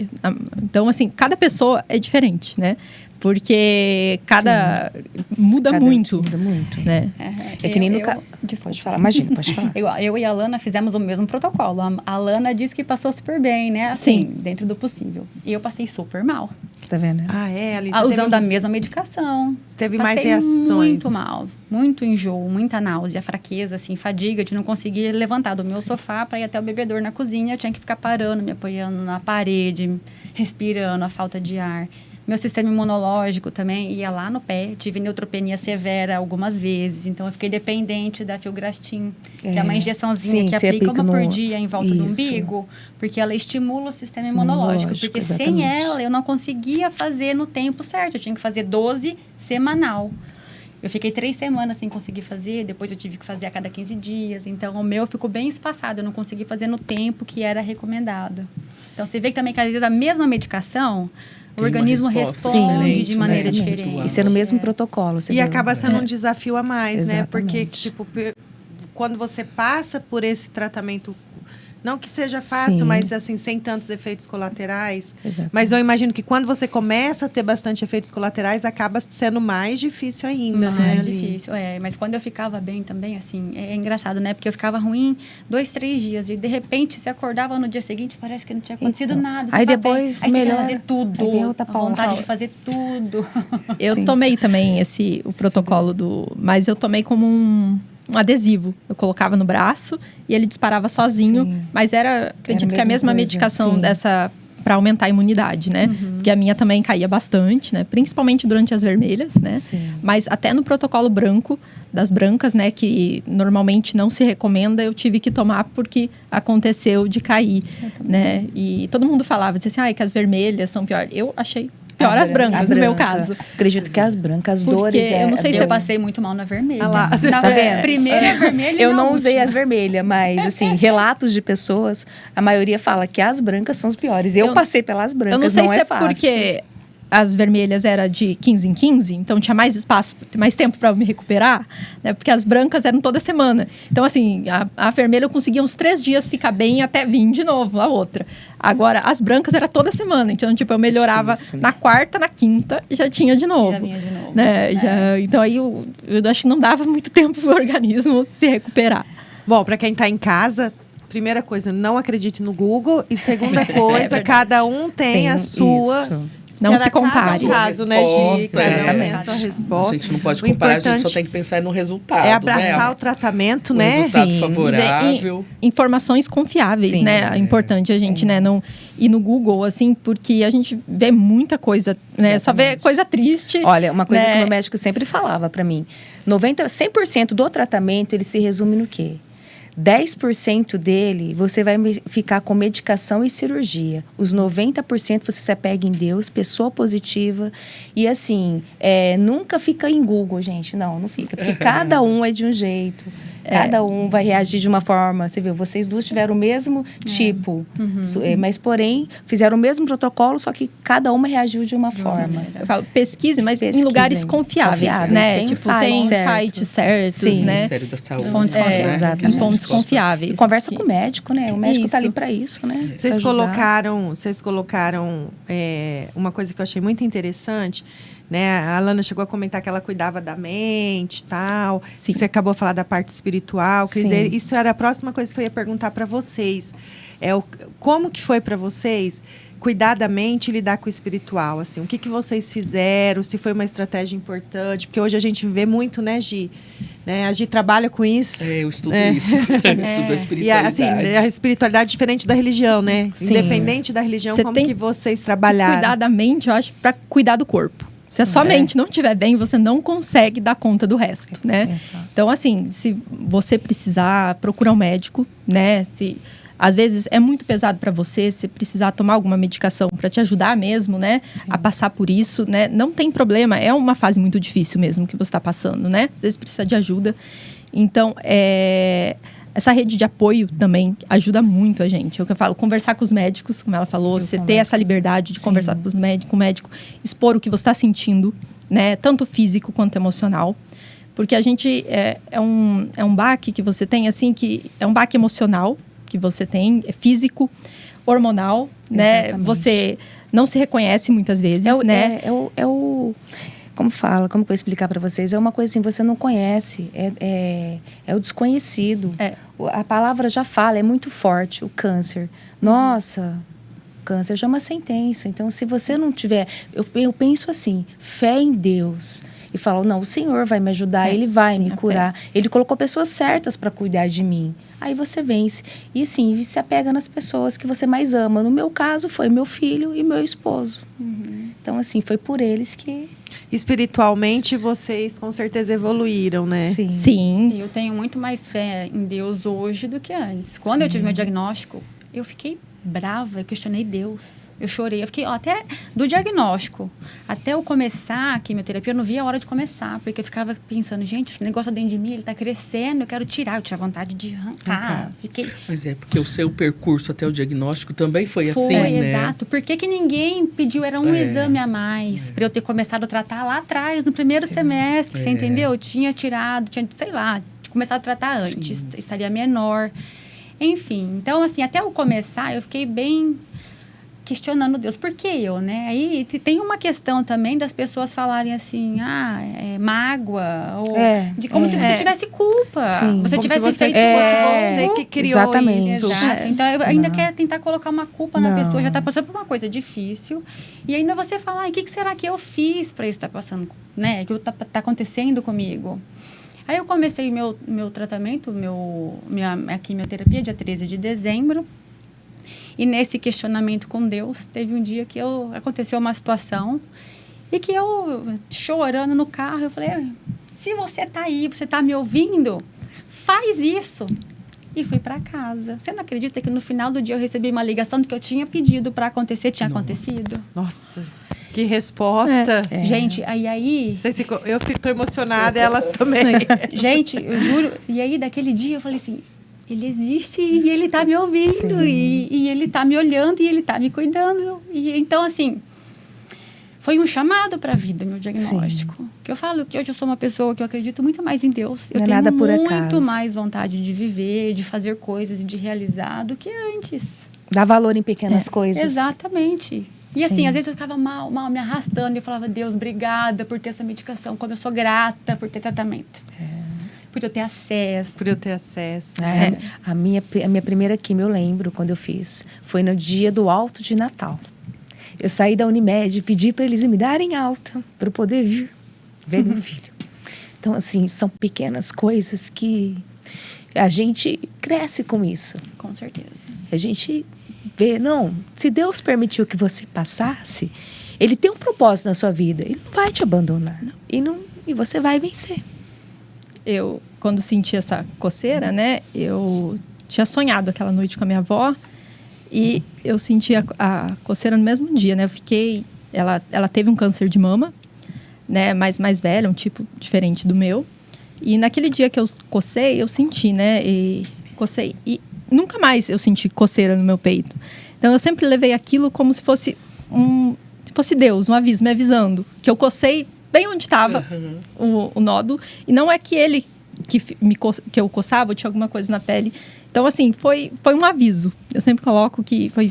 então, assim, cada pessoa é diferente, né? Porque muda muito. Muda muito. Né? É que nem no caso. Pode falar, imagina, pode falar. Eu e a Alana fizemos o mesmo protocolo. A Alana disse que passou super bem, né? Assim, dentro do possível. E eu passei super mal. Tá vendo? Ali usando a mesma medicação. Você teve Passei mais reações. Muito mal. Muito enjoo, muita náusea, fraqueza, assim, fadiga de não conseguir levantar do meu sofá para ir até o bebedouro na cozinha. Eu tinha que ficar parando, me apoiando na parede, respirando, a falta de ar. Meu sistema imunológico também ia lá no pé. Tive neutropenia severa algumas vezes. Então, eu fiquei dependente da filgrastim, que é uma injeçãozinha que aplica uma por dia em volta do umbigo, porque ela estimula o sistema imunológico. Porque exatamente. sem ela, eu não conseguia fazer no tempo certo. Eu tinha que fazer 12 semanal. Eu fiquei 3 semanas sem conseguir fazer, depois eu tive que fazer a cada 15 dias. Então, o meu ficou bem espaçado. Eu não consegui fazer no tempo que era recomendado. Então, você vê que também, que às vezes, a mesma medicação... O organismo responde de maneira diferente. E ser no mesmo protocolo. E acaba sendo um desafio a mais, né? Porque, tipo, quando você passa por esse tratamento, não que seja fácil, mas assim, sem tantos efeitos colaterais. Exatamente. Mas eu imagino que quando você começa a ter bastante efeitos colaterais, acaba sendo mais difícil ainda, né? Mais difícil, mas quando eu ficava bem também, assim, é engraçado, né? Porque eu ficava ruim 2, 3 dias e de repente você acordava no dia seguinte, parece que não tinha acontecido nada. Aí depois aí melhor você quer fazer tudo, a vontade de fazer tudo. Eu tomei também o protocolo mas eu tomei como um adesivo. Eu colocava no braço e ele disparava sozinho. Mas acredito que a mesma medicação dessa para aumentar a imunidade, né? Porque a minha também caía bastante, né? Principalmente durante as vermelhas, né? Mas até no protocolo branco, das brancas, né? Que normalmente não se recomenda, eu tive que tomar porque aconteceu de cair, né? E todo mundo falava, dizia assim, que as vermelhas são piores. Eu achei pior as brancas, no meu caso. Acredito que as brancas, as porque dores... eu não sei se eu passei muito mal na vermelha. Tá vendo? Primeira vermelha eu não usei as vermelhas, mas, assim, relatos de pessoas, a maioria fala que as brancas são as piores. Eu passei pelas brancas, eu não sei se é fácil. Porque as vermelhas era de 15 em 15, então tinha mais espaço, mais tempo para me recuperar, né? Porque as brancas eram toda semana. Então, assim, a vermelha eu conseguia uns 3 dias ficar bem até vir de novo a outra. Agora, as brancas era toda semana. Então, tipo, eu melhorava na quarta, na quinta e já tinha de novo. Já vinha de novo. Né? Então, aí eu acho que não dava muito tempo pro organismo se recuperar. Bom, para quem está em casa... Primeira coisa, não acredite no Google. E segunda coisa, cada um tem a sua... Não se compare. Caso, né, Gi? Cada um tem a sua resposta. A gente não pode comparar, a gente só tem que pensar no resultado. É abraçar o tratamento, né? Resultado favorável. Informações confiáveis, né? É importante a gente, né, não ir no Google, assim, porque a gente vê muita coisa, né? Só vê coisa triste. Olha, uma coisa que o meu médico sempre falava pra mim. 100% do tratamento, ele se resume no quê? 10% dele, você vai ficar com medicação e cirurgia. Os 90% você se apega em Deus, pessoa positiva. E assim, nunca fica em Google, gente. Não fica. Porque cada um é de um jeito. Cada um vai reagir de uma forma. Você viu, vocês duas tiveram o mesmo tipo. Mas, porém, fizeram o mesmo protocolo, só que cada uma reagiu de uma forma. Eu falo, pesquise, mas em lugares confiáveis, né? Tem tem sites certos, né? Ministério da Saúde. Fontes confiáveis. Em fontes confiáveis. E conversa com o médico, né? O médico está ali para isso, né? Vocês colocaram uma coisa que eu achei muito interessante, né? A Alana chegou a comentar que ela cuidava da mente e tal. Sim. Você acabou de falar da parte espiritual. Cris, Sim. isso era a próxima coisa que eu ia perguntar para vocês. Como que foi para vocês cuidar da mente e lidar com o espiritual? Assim, o que vocês fizeram? Se foi uma estratégia importante? Porque hoje a gente vê muito, né, Gi? Né? A Gi trabalha com isso. Eu estudo isso. Eu estudo a espiritualidade. E a espiritualidade é diferente da religião, né? Sim. Independente da religião, Você como tem que vocês trabalharam? Cuidar da mente, eu acho, para cuidar do corpo. Se a sua mente não estiver bem, você não consegue dar conta do resto, né? Então, assim, se você precisar, procura um médico, né? Se às vezes é muito pesado para você, se precisar tomar alguma medicação para te ajudar mesmo, né? A passar por isso, né? Não tem problema, é uma fase muito difícil mesmo que você está passando, né? Às vezes precisa de ajuda. Então, essa rede de apoio também ajuda muito a gente. É o que eu falo, conversar com os médicos, como ela falou, você ter essa liberdade de conversar com o médico, expor o que você está sentindo, né? Tanto físico quanto emocional. Porque a gente é um baque que você tem, assim, que é um baque emocional que você tem, é físico, hormonal, né? Você não se reconhece muitas vezes, né? Como fala? Como que eu vou explicar para vocês? É uma coisa assim, você não conhece, é o desconhecido. A palavra já fala, é muito forte, o câncer. Nossa, câncer já é uma sentença. Então, se você não tiver... Eu penso assim, fé em Deus. E falo, não, o Senhor vai me ajudar, Ele vai me curar. Ele colocou pessoas certas para cuidar de mim. Aí você vence. E assim, se apega nas pessoas que você mais ama. No meu caso, foi meu filho e meu esposo. Então, assim, foi por eles que... Espiritualmente, vocês com certeza evoluíram, né? Sim. Eu tenho muito mais fé em Deus hoje do que antes. Quando eu tive meu diagnóstico, eu fiquei brava, eu questionei Deus. Eu chorei, eu fiquei até do diagnóstico, até eu começar a quimioterapia, eu não via a hora de começar, porque eu ficava pensando, gente, esse negócio dentro de mim, ele tá crescendo, eu quero tirar, eu tinha vontade de arrancar. Fiquei... Mas porque o seu percurso até o diagnóstico também foi assim, né? Exato. Por que ninguém pediu, era um exame a mais, para eu ter começado a tratar lá atrás, no primeiro semestre, você entendeu? Eu tinha tirado, sei lá, começado a tratar antes, estaria menor. Enfim, então assim, até eu começar, eu fiquei bem... questionando Deus, por que eu, né? Aí tem uma questão também das pessoas falarem assim, mágoa, ou de como se você tivesse culpa. Sim. Você Como tivesse se você feito você que criou Exatamente. isso. Exato. Então, eu ainda quero tentar colocar uma culpa na pessoa, já está passando por uma coisa difícil. E ainda você falar, o que será que eu fiz para isso estar passando, né? Que tá acontecendo comigo? Aí eu comecei meu tratamento, minha quimioterapia, dia 13 de dezembro. E nesse questionamento com Deus, teve um dia que aconteceu uma situação e que eu, chorando no carro, eu falei, se você tá aí, você tá me ouvindo, faz isso. E fui para casa. Você não acredita que no final do dia eu recebi uma ligação do que eu tinha pedido para acontecer, tinha acontecido? Nossa, que resposta. Gente, aí... Eu fico emocionada, elas também. Gente, eu juro, e aí daquele dia eu falei assim... Ele existe e ele está me ouvindo e ele está me olhando e ele está me cuidando. E, então, assim, foi um chamado para a vida, meu diagnóstico. Que eu falo que hoje eu sou uma pessoa que eu acredito muito mais em Deus. Eu tenho nada por muito acaso. mais vontade de viver, de fazer coisas e de realizar do que antes. Dá valor em pequenas coisas. Exatamente. E assim, às vezes eu ficava mal, me arrastando. E eu falava, Deus, obrigada por ter essa medicação. Como eu sou grata por ter tratamento. Por eu ter acesso. Por eu ter acesso. A minha primeira quimio, eu lembro, quando eu fiz, foi no dia do alto de Natal. Eu saí da Unimed e pedi para eles me darem alta, para eu poder vir ver meu filho. Então, assim, são pequenas coisas que a gente cresce com isso. Com certeza. A gente vê, não, se Deus permitiu que você passasse, Ele tem um propósito na sua vida. Ele não vai te abandonar. E você vai vencer. Eu, quando senti essa coceira, né, eu tinha sonhado aquela noite com a minha avó e eu senti a coceira no mesmo dia, né? Eu fiquei... Ela teve um câncer de mama, né, mais velha, um tipo diferente do meu. E naquele dia que eu cocei, eu senti, né, e cocei. E nunca mais eu senti coceira no meu peito. Então, eu sempre levei aquilo como se fosse Deus, um aviso, me avisando que eu cocei bem onde estava o nódulo. E não é que ele que eu coçava ou tinha alguma coisa na pele. Então, assim, foi um aviso. Eu sempre coloco que foi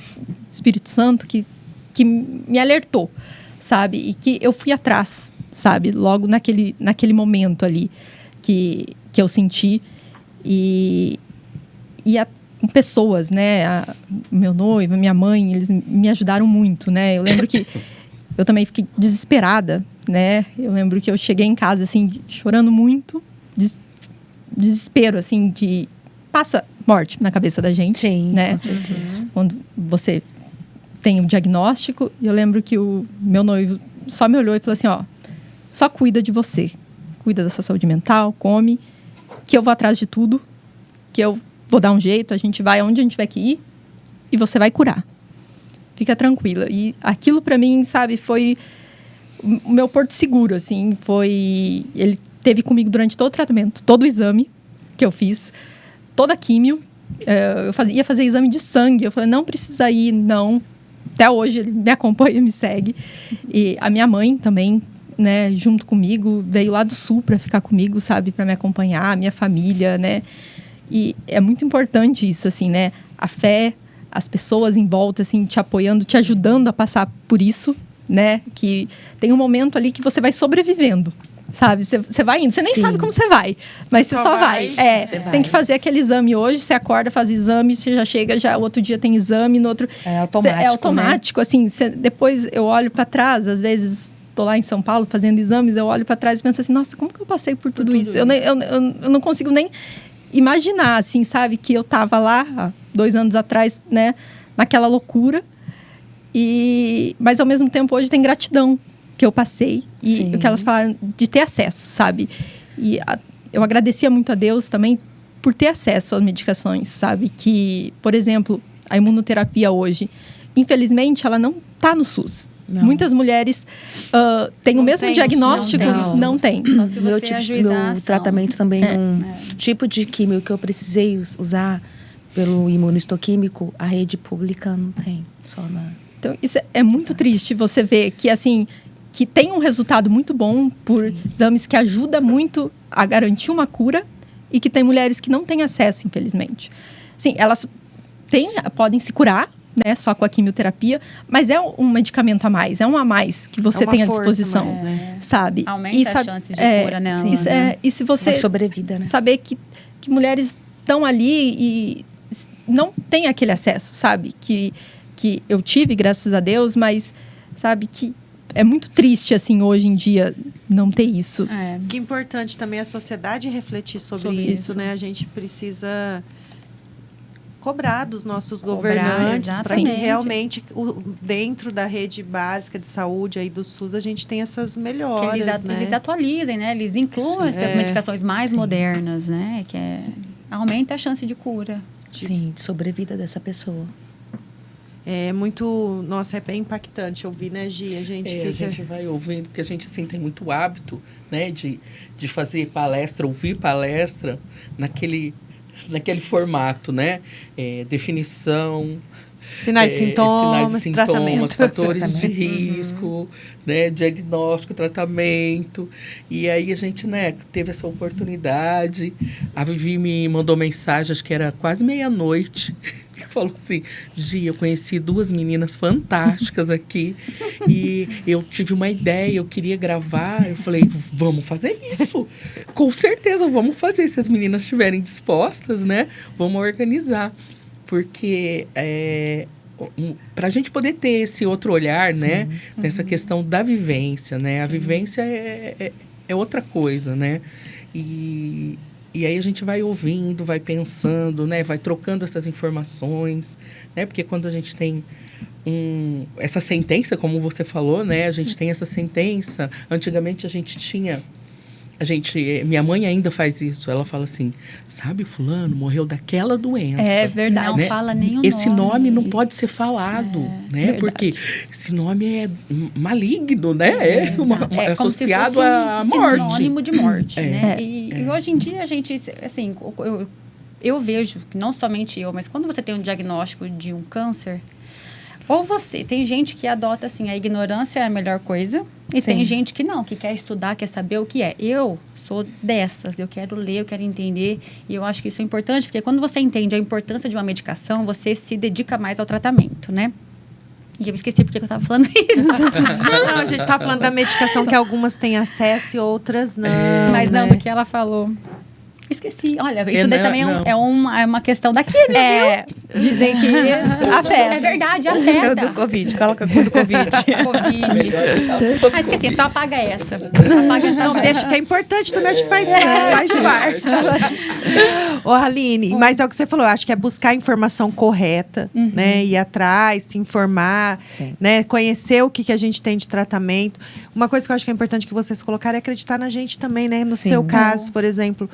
Espírito Santo que me alertou sabe? E que eu fui atrás, sabe? Logo naquele momento ali que eu senti. Com pessoas, né? Meu noivo, minha mãe, eles me ajudaram muito, né? Eu lembro que eu também fiquei desesperada, né? Eu lembro que eu cheguei em casa, assim, chorando muito. Desespero, assim, que passa morte na cabeça da gente. Sim, né? com certeza. Quando você tem o diagnóstico, eu lembro que o meu noivo só me olhou e falou assim, ó, só cuida de você. Cuida da sua saúde mental, come, que eu vou atrás de tudo, que eu vou dar um jeito, a gente vai onde a gente tiver que ir e você vai curar. Fica tranquila. E aquilo pra mim, sabe, foi o meu porto seguro, assim, foi... Ele teve comigo durante todo o tratamento, todo o exame que eu fiz, toda a químio. Eu ia fazer exame de sangue, eu falei, não precisa ir, não. Até hoje ele me acompanha, me segue. E a minha mãe também, né, junto comigo, veio lá do Sul para ficar comigo, sabe, para me acompanhar, a minha família, né. E é muito importante isso, assim, né, a fé, as pessoas em volta, assim, te apoiando, te ajudando a passar por isso, né, que tem um momento ali que você vai sobrevivendo, sabe, você vai indo, você nem Sim. sabe como você vai, mas você só vai. Você Tem vai. que fazer aquele exame hoje, você acorda, faz exame, você já chega, já outro dia tem exame, no outro... É automático, É automático, assim, depois eu olho para trás, às vezes... Estou lá em São Paulo fazendo exames, eu olho para trás e penso assim, nossa, como que eu passei por tudo isso? Eu não consigo nem imaginar, assim, sabe? Que eu estava lá, há 2 anos atrás, né? Naquela loucura. Mas, ao mesmo tempo, hoje tem gratidão que eu passei. E Sim. o que elas falaram de ter acesso, sabe? Eu agradecia muito a Deus também por ter acesso às medicações, sabe? Que, por exemplo, a imunoterapia hoje, infelizmente, ela não está no SUS. Não. Muitas mulheres têm o mesmo tem, diagnóstico, não tem. Só se Meu, você ajuizar a meu ação. tratamento também, tipo de químio que eu precisei usar pelo imunistoquímico, a rede pública não tem. Só na... Então, isso é muito triste você ver que, assim, que tem um resultado muito bom por exames que ajuda muito a garantir uma cura e que tem mulheres que não têm acesso, infelizmente. Sim, elas podem se curar, né, só com a quimioterapia, mas é um medicamento a mais, é um a mais que você uma tem à força disposição, mais, né? sabe? Aumenta as chances de cura, né, Isso Ana? e se você Uma sobrevida, né? saber que mulheres estão ali e não têm aquele acesso, sabe? Que eu tive, graças a Deus, mas sabe que é muito triste, assim, hoje em dia, não ter isso. Que importante também a sociedade refletir sobre isso, né? A gente precisa cobrar dos nossos governantes para que exatamente. realmente dentro da rede básica de saúde aí do SUS a gente tenha essas melhoras, né? Eles atualizem, né? Eles incluam essas medicações mais modernas, né? Que aumenta a chance de cura. Sim, de sobrevida dessa pessoa. É muito... Nossa, é bem impactante ouvir, né, Gi? A gente vai ouvindo, porque a gente, assim, tem muito hábito, né, de fazer palestra, ouvir palestra naquele formato, né? Definição... Sinais e sintomas, tratamento. Fatores de risco, né, diagnóstico, tratamento. E aí a gente, né, teve essa oportunidade. A Vivi me mandou mensagem, acho que era quase meia-noite. Falou assim, Gi, eu conheci 2 meninas fantásticas aqui. E eu tive uma ideia, eu queria gravar. Eu falei, vamos fazer isso. Com certeza, vamos fazer. Se as meninas estiverem dispostas, né, vamos organizar. Porque para a gente poder ter esse outro olhar, né? Nessa questão da vivência, né? A vivência é outra coisa, né? E aí a gente vai ouvindo, vai pensando, né? Vai trocando essas informações, né? Porque quando a gente tem essa sentença, como você falou, né? A gente tem essa sentença. Antigamente a gente tinha... minha mãe ainda faz isso. Ela fala assim, sabe, fulano morreu daquela doença. É verdade. Não fala nem o nome. Esse nome não pode ser falado, né? verdade. Porque esse nome é maligno, né? É como se associado fosse à morte. sinônimo de morte, né? É. E hoje em dia a gente, assim, eu vejo que não somente eu, mas quando você tem um diagnóstico de um câncer, ou tem gente que adota assim, a ignorância é a melhor coisa, e tem gente que não, que quer estudar, quer saber o que é. Eu sou dessas, eu quero ler, eu quero entender, e eu acho que isso é importante, porque quando você entende a importância de uma medicação, você se dedica mais ao tratamento, né? E eu esqueci porque eu estava falando isso. Não, a gente tá falando da medicação que algumas têm acesso e outras não. Mas não, né? do que ela falou. Esqueci. Olha, isso daí não, também não. é uma questão da química, Dizem que afeta. É verdade, É afeta. do Covid, coloca do Covid. Covid. Ah, esqueci. Então apaga essa. Apaga essa. Não, parte. deixa que é importante também, acho que faz parte. Ô, Aline, mas é o que você falou, eu acho que é buscar a informação correta, né? Ir atrás, se informar, Sim. né? Conhecer o que a gente tem de tratamento. Uma coisa que eu acho que é importante que vocês colocaram é acreditar na gente também, né? No Sim. seu caso, por exemplo,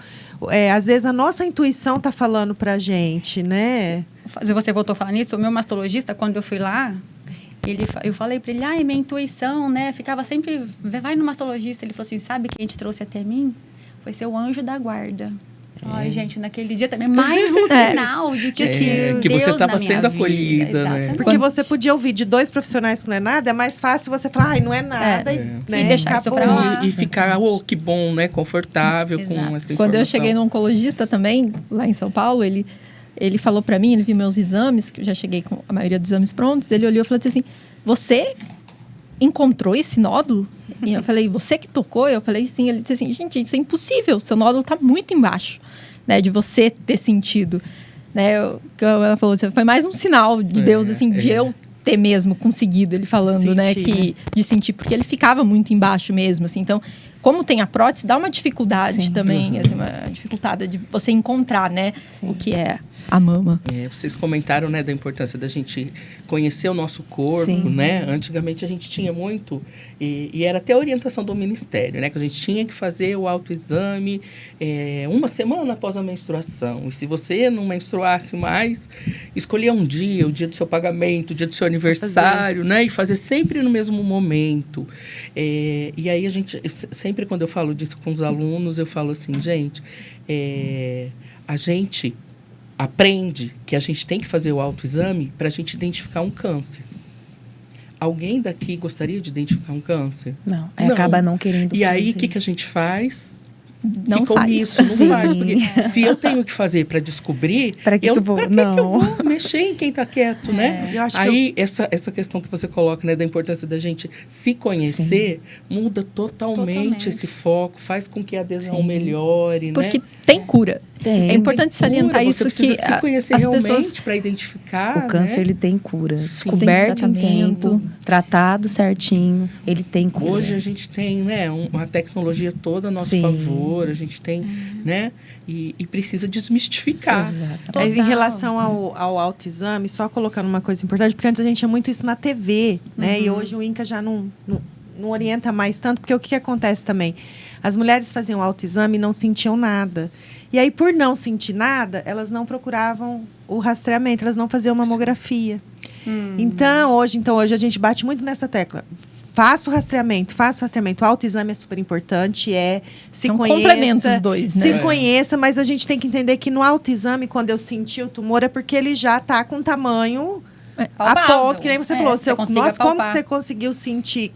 às vezes a nossa intuição tá falando pra gente, né? Você voltou a falar nisso, o meu mastologista, quando eu fui lá, eu falei para ele, minha intuição, né? Ficava sempre, vai no mastologista. Ele falou assim, sabe quem te trouxe até mim? Foi seu anjo da guarda. Ai, gente, naquele dia também, mais um sinal de que, assim, que Deus você estava na minha sendo vida. acolhida, né? Exatamente. Porque você podia ouvir de 2 profissionais que não é nada, é mais fácil você falar, ai, não é nada. Né? E deixar isso pra lá. E ficar, que bom, né? Confortável com Exato. essa informação. Quando eu cheguei no oncologista também, lá em São Paulo, ele falou pra mim, ele viu meus exames, que eu já cheguei com a maioria dos exames prontos, ele olhou e falou assim, você encontrou esse nódulo? E eu falei, você que tocou? Eu falei, sim. Ele disse assim, gente, isso é impossível, seu nódulo tá muito embaixo, né, de você ter sentido. Né, ela falou, foi mais um sinal de Deus, assim, de eu ter mesmo conseguido, ele falando, né, de sentir, porque ele ficava muito embaixo mesmo, assim, então, como tem a prótese, dá uma dificuldade também, assim, uma dificuldade de você encontrar, né, o que é a mama. Vocês comentaram, né, da importância da gente conhecer o nosso corpo, Sim. né? Antigamente a gente tinha muito, e era até a orientação do Ministério, né? Que a gente tinha que fazer o autoexame uma semana após a menstruação. E se você não menstruasse mais, escolher um dia, o dia do seu pagamento, o dia do seu aniversário, né? E fazer sempre no mesmo momento. E aí a gente, sempre quando eu falo disso com os alunos, eu falo assim, gente, a gente aprende que a gente tem que fazer o autoexame para a gente identificar um câncer. Alguém daqui gostaria de identificar um câncer? Não, aí acaba não querendo E aí, o fazer. que a gente faz? Não Fica faz. omisso, não Sim. faz. Porque se eu tenho que fazer para descobrir, Pra que que eu vou? pra que Não. que eu vou mexer em quem está quieto, né? Eu acho que Aí, essa questão que você coloca, né, da importância da gente se conhecer, muda totalmente esse foco, faz com que a adesão Sim. melhore, Porque né? tem cura. Tem. É importante salientar Cura, isso, você precisa que se conhecer as realmente pessoas... para identificar, O câncer, né? ele tem cura. Sim. Descoberto Tem em tratamento. tempo, tratado certinho, ele tem cura. Hoje a gente tem, né, uma tecnologia toda a nosso Sim. favor, a gente tem, né, e precisa desmistificar. Exato. Mas em Total. relação ao autoexame, só colocando uma coisa importante, porque antes a gente tinha muito isso na TV, né? E hoje o INCA já não orienta mais tanto, porque o que acontece também? As mulheres faziam autoexame e não sentiam nada. E aí, por não sentir nada, elas não procuravam o rastreamento, elas não faziam mamografia. Então, hoje a gente bate muito nessa tecla. Faça o rastreamento. O autoexame é super importante, se São conheça. complementos os dois, né? Se conheça, mas a gente tem que entender que no autoexame, quando eu senti o tumor, é porque ele já está com tamanho a Palpável. ponto, que nem você falou. você consiga Nossa, como que palpar. você conseguiu sentir?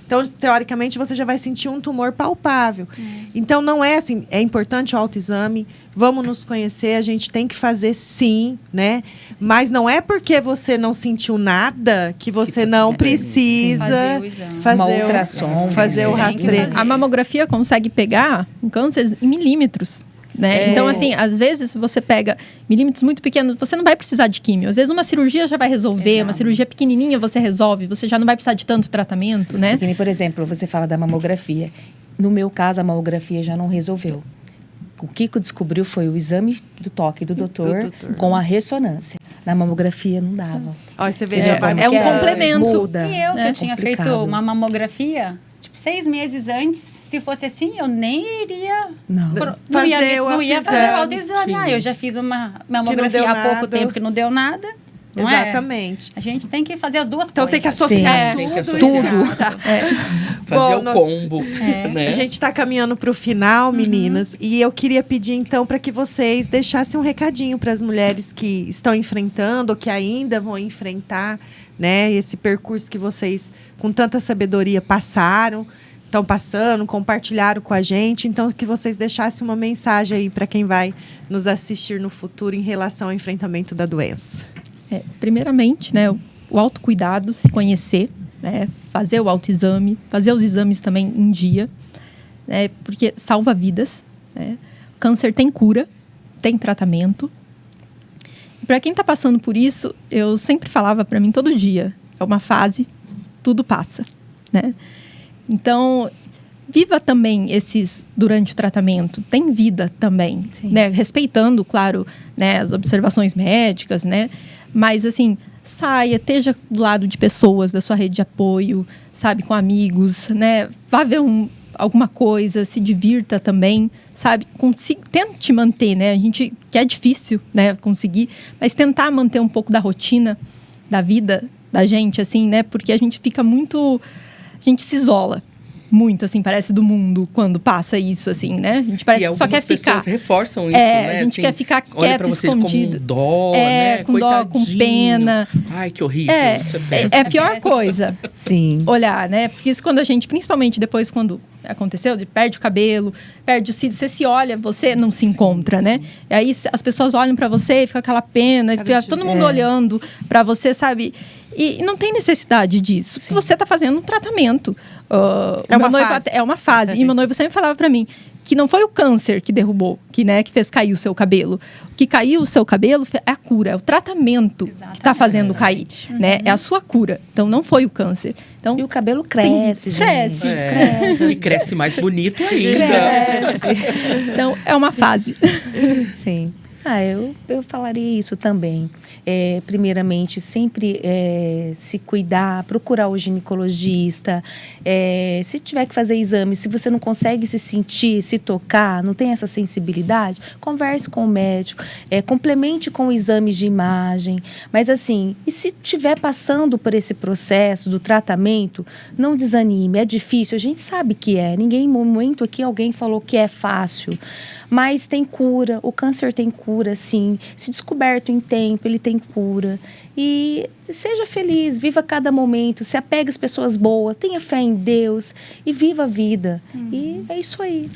Então, teoricamente, você já vai sentir um tumor palpável. Então, não é assim, é importante o autoexame, vamos nos conhecer, a gente tem que fazer sim, né? Mas não é porque você não sentiu nada que você não precisa Fazer o exame. fazer Uma o ultrassom, fazer o tem que rastreio. fazer. A mamografia consegue pegar um câncer em milímetros. Né? Então, assim, às vezes você pega milímetros muito pequenos, você não vai precisar de químio. Às vezes uma cirurgia já vai resolver, Exato. uma cirurgia pequenininha você resolve, você já não vai precisar de tanto tratamento, né? Porque, nem, por exemplo, você fala da mamografia. No meu caso, a mamografia já não resolveu. O que descobriu foi o exame do toque do doutor com a ressonância. Na mamografia não dava. Ó, você vê, já vai é um mudando. complemento. Muda. E eu, que eu tinha Complicado. feito uma mamografia, 6 meses antes, se fosse assim, eu nem iria... Não. Não ia fazer o autoexame. autoexame. Eu já fiz uma deu mamografia há pouco nada. tempo que não deu nada. Não é? Exatamente. A gente tem que fazer as duas Então coisas. tem que associar Tem que tudo. associar. Fazer Bom, o combo, né? A gente está caminhando para o final, meninas, e eu queria pedir então para que vocês deixassem um recadinho para as mulheres que estão enfrentando ou que ainda vão enfrentar, né, esse percurso que vocês com tanta sabedoria estão passando, compartilharam com a gente. Então, que vocês deixassem uma mensagem aí para quem vai nos assistir no futuro em relação ao enfrentamento da doença. Primeiramente, né, eu o autocuidado, se conhecer, né? Fazer o autoexame, fazer os exames também em dia, né? Porque salva vidas, né? Câncer tem cura, tem tratamento. E para quem está passando por isso, eu sempre falava para mim todo dia, é uma fase, tudo passa, né? Então, viva também esses durante o tratamento, tem vida também, né? Respeitando, claro, né, as observações médicas, né? Mas, assim, saia, esteja do lado de pessoas da sua rede de apoio, sabe, com amigos, né? Vá ver alguma coisa, se divirta também, sabe? Tente manter, né? A gente, que é difícil, né, conseguir, mas tentar manter um pouco da rotina da vida da gente, assim, né? Porque a gente fica muito... A gente se isola muito, assim, parece do mundo quando passa isso, assim, né? A gente parece que só quer ficar... pessoas reforçam isso, né? A gente assim, quer ficar olha quieto, pra vocês escondido. Com dó, né? Com dó, com pena. Ai, que horrível. Isso é péssimo. É a pior coisa. Sim. Olhar, né? Porque isso quando a gente, principalmente depois quando aconteceu, perde o cabelo, perde o cílio, você se olha, você não se encontra, né? E aí as pessoas olham pra você e fica aquela pena, e fica todo mundo olhando pra você, sabe? E não tem necessidade disso. Se você está fazendo um tratamento. É uma fase. É uma fase. E meu noivo sempre falava para mim que não foi o câncer que derrubou, que fez cair o seu cabelo. O que caiu o seu cabelo é a cura, é o tratamento que está fazendo cair. Né? É a sua cura. Então, não foi o câncer. Então, e o cabelo cresce, gente. Cresce. E cresce mais bonito ainda. Cresce. Então, é uma fase. Sim. Eu falaria isso também. Primeiramente, sempre se cuidar, procurar o ginecologista. Se tiver que fazer exame, se você não consegue se sentir, se tocar, não tem essa sensibilidade, converse com o médico, complemente com exames de imagem. Mas assim, e se estiver passando por esse processo do tratamento, não desanime, é difícil, a gente sabe que é. Ninguém, em momento aqui, alguém falou que é fácil. Mas tem cura, o câncer tem cura, sim. Se descoberto em tempo, ele tem cura. E seja feliz, viva cada momento, se apegue às pessoas boas, tenha fé em Deus e viva a vida. E é isso aí.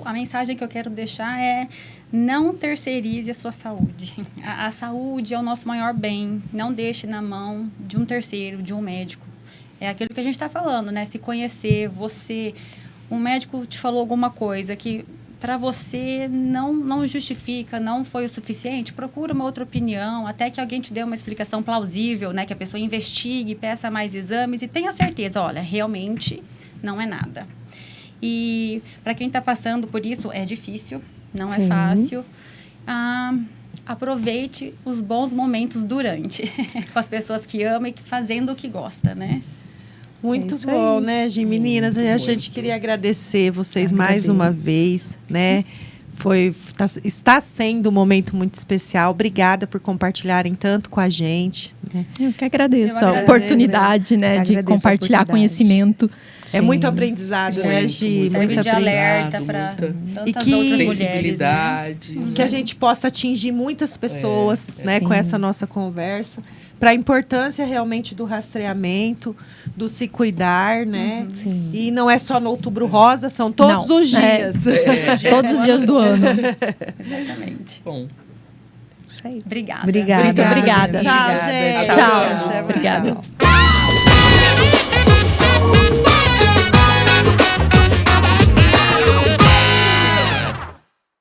A mensagem que eu quero deixar é: não terceirize a sua saúde. A saúde é o nosso maior bem. Não deixe na mão de um terceiro, de um médico. É aquilo que a gente está falando, né? Se conhecer, você... Um médico te falou alguma coisa que para você não justifica, não foi o suficiente, procura uma outra opinião, até que alguém te dê uma explicação plausível, né? Que a pessoa investigue, peça mais exames e tenha certeza, olha, realmente não é nada. E para quem está passando por isso, é difícil, não é fácil. Aproveite os bons momentos durante, com as pessoas que ama e fazendo o que gosta, né? Muito bom, né, Gi? Meninas, a gente queria agradecer vocês mais uma vez, né? Está sendo um momento muito especial. Obrigada por compartilharem tanto com a gente. Né? Eu que agradeço a oportunidade, né, de compartilhar conhecimento. É muito aprendizado, né, Gi? Muito de alerta para tantas outras mulheres. Né? Que a gente possa atingir muitas pessoas, né, com essa nossa conversa. Para a importância realmente do rastreamento, do se cuidar, né? Sim. E não é só no Outubro Rosa, são todos os dias. Todos os dias do ano. Exatamente. Bom. Isso aí. Obrigada. Obrigada. Muito obrigada. Tchau, gente. Tchau. Obrigada.